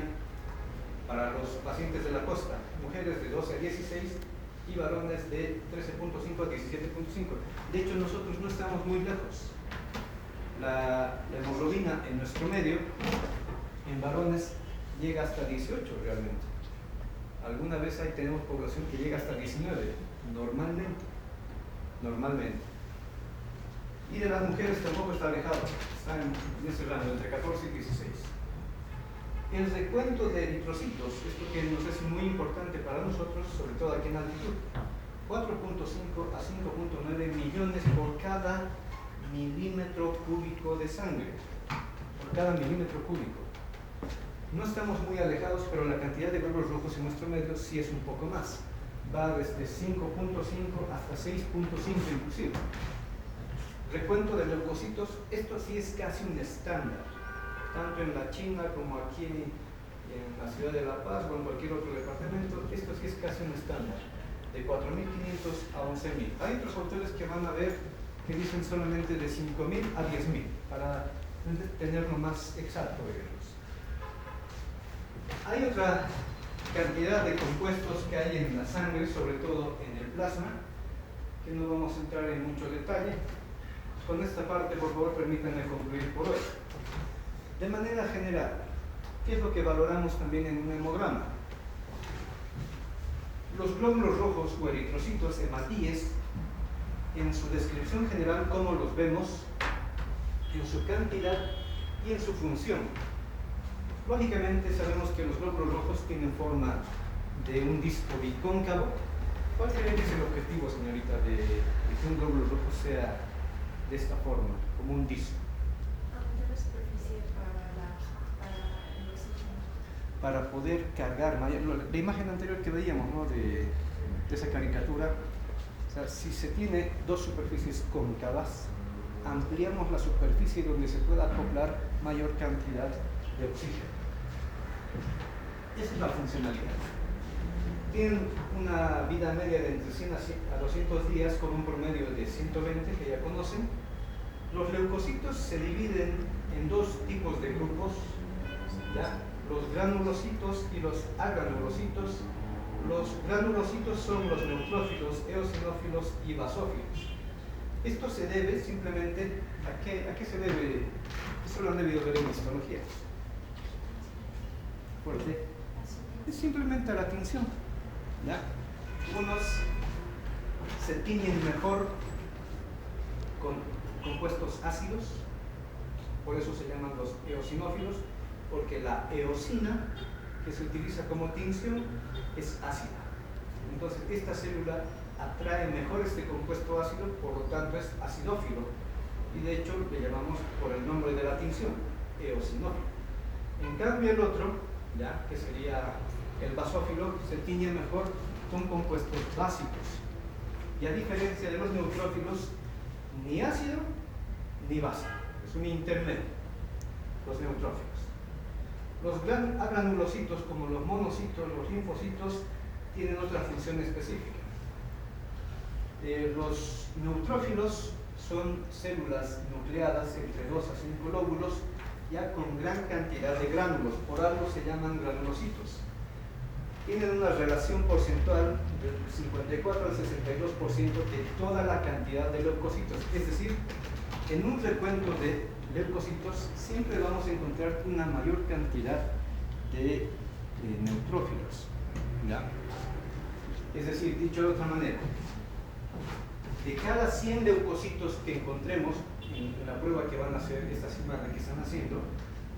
para los pacientes de la costa, mujeres de 12 a 16 y varones de 13.5 a 17.5. De hecho, nosotros no estamos muy lejos. La hemoglobina en nuestro medio, en varones, llega hasta 18 realmente. Alguna vez ahí tenemos población que llega hasta 19, normalmente. Y de las mujeres tampoco está alejado, está en ese rango, entre 14 y 16. El recuento de eritrocitos, esto que nos es muy importante para nosotros, sobre todo aquí en altitud, 4.5 a 5.9 millones por cada milímetro cúbico de sangre, por cada milímetro cúbico. No estamos muy alejados, pero la cantidad de glóbulos rojos en nuestro medio sí es un poco más. Va desde 5.5 hasta 6.5 inclusive. Recuento de leucocitos, esto sí es casi un estándar, tanto en la China como aquí en la ciudad de La Paz o en cualquier otro departamento. Esto sí es casi un estándar, de 4.500 a 11.000. Hay otros autores que van a ver que dicen solamente de 5.000 a 10.000, para tenerlo más exacto, digamos. Hay otra cantidad de compuestos que hay en la sangre, sobre todo en el plasma, que no vamos a entrar en mucho detalle. Con esta parte, por favor, permítanme concluir por hoy. De manera general, ¿qué es lo que valoramos también en un hemograma? Los glóbulos rojos o eritrocitos, hematíes, en su descripción general, cómo los vemos, en su cantidad y en su función. Lógicamente sabemos que los glóbulos rojos tienen forma de un disco bicóncavo. ¿Cuál creen que es el objetivo, señorita, de que un glóbulo rojo sea de esta forma, como un disco? Aumentar la superficie para el oxígeno. Para poder cargar, la imagen anterior que veíamos, ¿no?, de esa caricatura, o sea, si se tiene dos superficies cóncavas, ampliamos la superficie donde se pueda acoplar mayor cantidad de oxígeno. Esa es la funcionalidad. Tienen una vida media de entre 100 a 200 días con un promedio de 120 que ya conocen. Los leucocitos se dividen en dos tipos de grupos, ¿ya? Los granulocitos y los agranulocitos. Los granulocitos son los neutrófilos, eosinófilos y basófilos. Esto se debe simplemente ¿a qué se debe? Esto lo han debido ver en histología. ¿Por qué? Es simplemente a la tinción, ¿ya? Unos se tiñen mejor con compuestos ácidos, por eso se llaman los eosinófilos, porque la eosina que se utiliza como tinción es ácida. Entonces esta célula atrae mejor este compuesto ácido, por lo tanto es acidófilo, y de hecho le llamamos por el nombre de la tinción, eosinófilo. En cambio el otro, ¿ya?, que sería el basófilo, se tiñe mejor con compuestos básicos, y a diferencia de los neutrófilos, ni ácido ni básico, es un intermedio, los neutrófilos. Los agranulocitos, como los monocitos, los linfocitos, tienen otra función específica. Los neutrófilos son células nucleadas entre 2 a 5 lóbulos, ya con gran cantidad de gránulos, por algo se llaman granulocitos. Tienen una relación porcentual del 54 al 62% de toda la cantidad de leucocitos. Es decir, en un recuento de leucocitos siempre vamos a encontrar una mayor cantidad de neutrófilos, ¿ya? Es decir, dicho de otra manera, de cada 100 leucocitos que encontremos en la prueba que van a hacer esta semana, que están haciendo,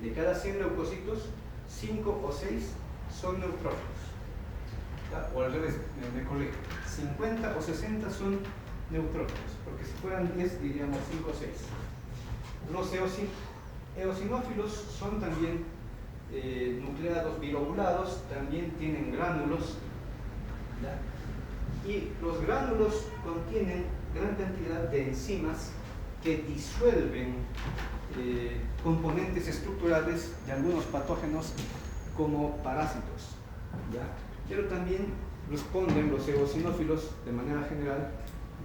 de cada 100 leucocitos, 5 o 6 son neutrófilos. O al revés, me corrijo, 50 o 60 son neutrófilos, porque si fueran 10 diríamos 5 o 6. Los eosinófilos son también nucleados bilobulados, también tienen gránulos, ¿ya? Y los gránulos contienen gran cantidad de enzimas que disuelven componentes estructurales de algunos patógenos como parásitos, ¿ya? Pero también responden los eosinófilos de manera general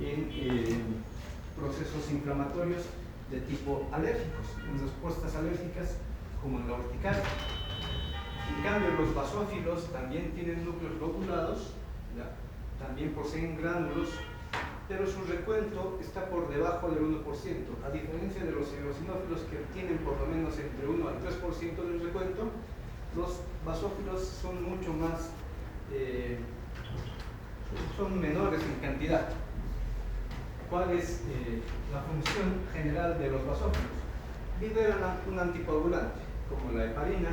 en procesos inflamatorios de tipo alérgicos, en respuestas alérgicas como en la urticaria. En cambio, los basófilos también tienen núcleos lobulados, ¿ya? También poseen gránulos pero su recuento está por debajo del 1%, a diferencia de los eosinófilos que tienen por lo menos entre 1 al 3% del recuento. Los basófilos son mucho más, son menores en cantidad. ¿Cuál es la función general de los basófilos? Liberan un anticoagulante, como la heparina,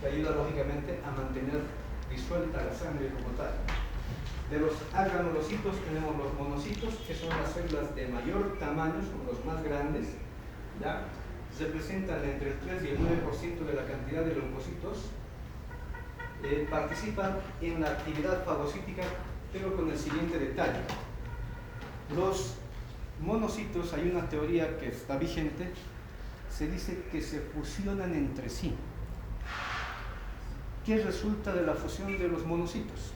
que ayuda lógicamente a mantener disuelta la sangre como tal. De los agranulocitos tenemos los monocitos, que son las células de mayor tamaño, son los más grandes, ¿ya? Representan entre el 3 y el 9% de la cantidad de leucocitos. Participan en la actividad fagocítica, pero con el siguiente detalle. Los monocitos, hay una teoría que está vigente, se dice que se fusionan entre sí. ¿Qué resulta de la fusión de los monocitos?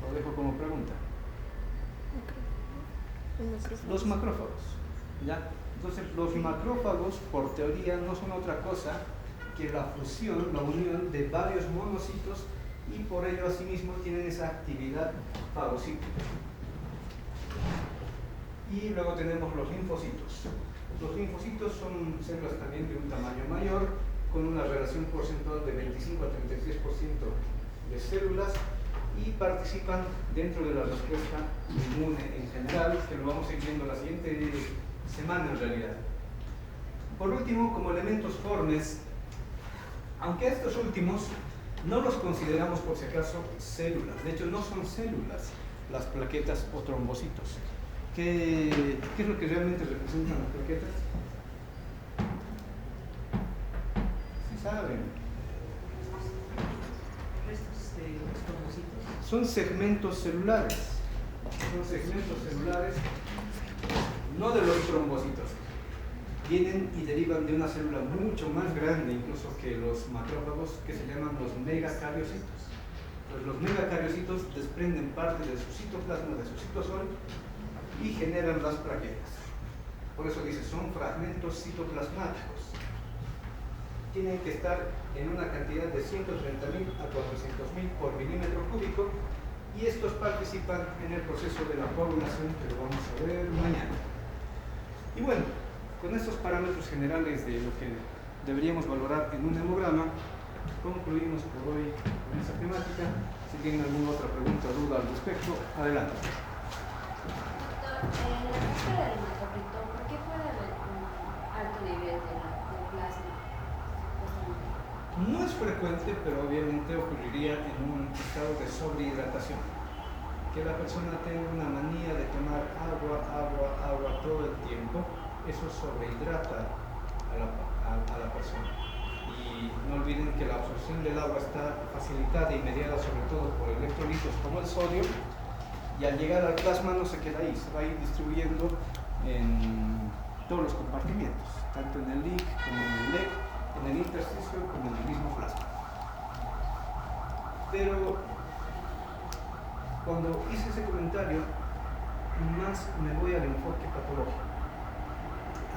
Lo dejo como pregunta. Los macrófagos, ¿ya? Entonces, los macrófagos, por teoría, no son otra cosa que la fusión, la unión de varios monocitos, y por ello, asimismo, tienen esa actividad fagocítica. Y luego tenemos los linfocitos. Los linfocitos son células también de un tamaño mayor, con una relación porcentual de 25 a 33% de células, y participan dentro de la respuesta inmune en general, que lo vamos a ir viendo la siguiente semana en realidad. Por último, como elementos formes, aunque estos últimos no los consideramos por si acaso células, de hecho no son células las plaquetas o trombocitos. ¿Qué es lo que realmente representan las plaquetas? ¿Sí saben? Son segmentos celulares. Son segmentos celulares, no de los trombocitos. Vienen y derivan de una célula mucho más grande incluso que los macrófagos, que se llaman los megacariocitos. Pues los megacariocitos desprenden parte de su citoplasma, de su citosol, y generan las plaquetas. Por eso dice, son fragmentos citoplasmáticos. Tienen que estar en una cantidad de 130.000 a 400.000 por milímetro cúbico, y estos participan en el proceso de la coagulación, que lo vamos a ver mañana. Y bueno, con estos parámetros generales de lo que deberíamos valorar en un hemograma, concluimos por hoy con esta temática. Si tienen alguna otra pregunta o duda al respecto, adelante. Doctor, la muestra del hematocrito, ¿por qué puede haber un alto nivel de plasma? No es frecuente, pero obviamente ocurriría en un estado de sobrehidratación. Que la persona tenga una manía de tomar agua todo el tiempo, eso sobrehidrata a la persona. Y no olviden que la absorción del agua está facilitada y mediada sobre todo por electrolitos como el sodio, y al llegar al plasma no se queda ahí, se va a ir distribuyendo en todos los compartimientos, tanto en el LIC como en el LEC, en el intersticio como en el mismo plasma. Pero cuando hice ese comentario, más me voy al enfoque patológico.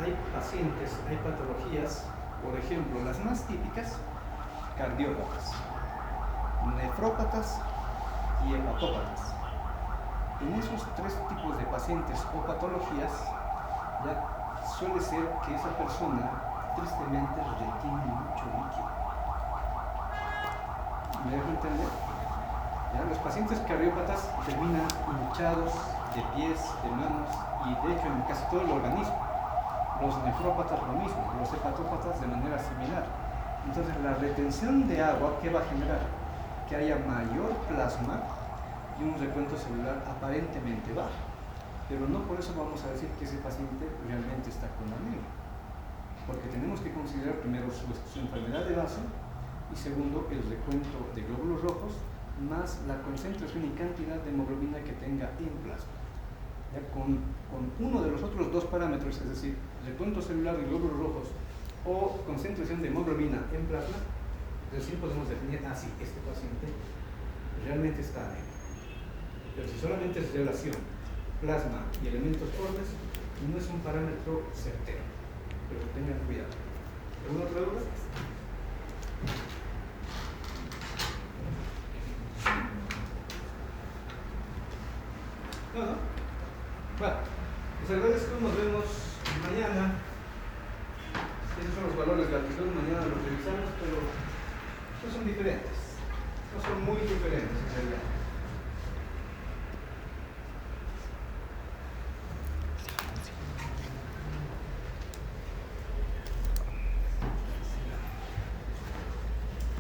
Hay pacientes, hay patologías, por ejemplo, las más típicas, cardiópatas, nefrópatas y hepatópatas. En esos tres tipos de pacientes o patologías, ya suele ser que esa persona tristemente retiene mucho líquido. ¿Me dejo entender? ¿Ya? Los pacientes cardiópatas terminan hinchados de pies, de manos, y de hecho en casi todo el organismo. Los nefrópatas lo mismo, los hepatópatas de manera similar. Entonces la retención de agua, ¿qué va a generar? Que haya mayor plasma y un recuento celular aparentemente bajo. Pero no por eso vamos a decir que ese paciente realmente está con anemia. Porque tenemos que considerar primero su enfermedad de base, y segundo el recuento de glóbulos rojos más la concentración y cantidad de hemoglobina que tenga en plasma. Ya con uno de los otros dos parámetros, es decir, recuento celular de glóbulos rojos o concentración de hemoglobina en plasma, recién podemos definir, sí, este paciente realmente está anémico. Pero si solamente es relación plasma y elementos formes, no es un parámetro certero, pero tengan cuidado. ¿Alguna otra duda? No. Bueno, les agradezco, nos vemos mañana. Esos son los valores de altitud, mañana los revisamos, pero no son diferentes, no son muy diferentes.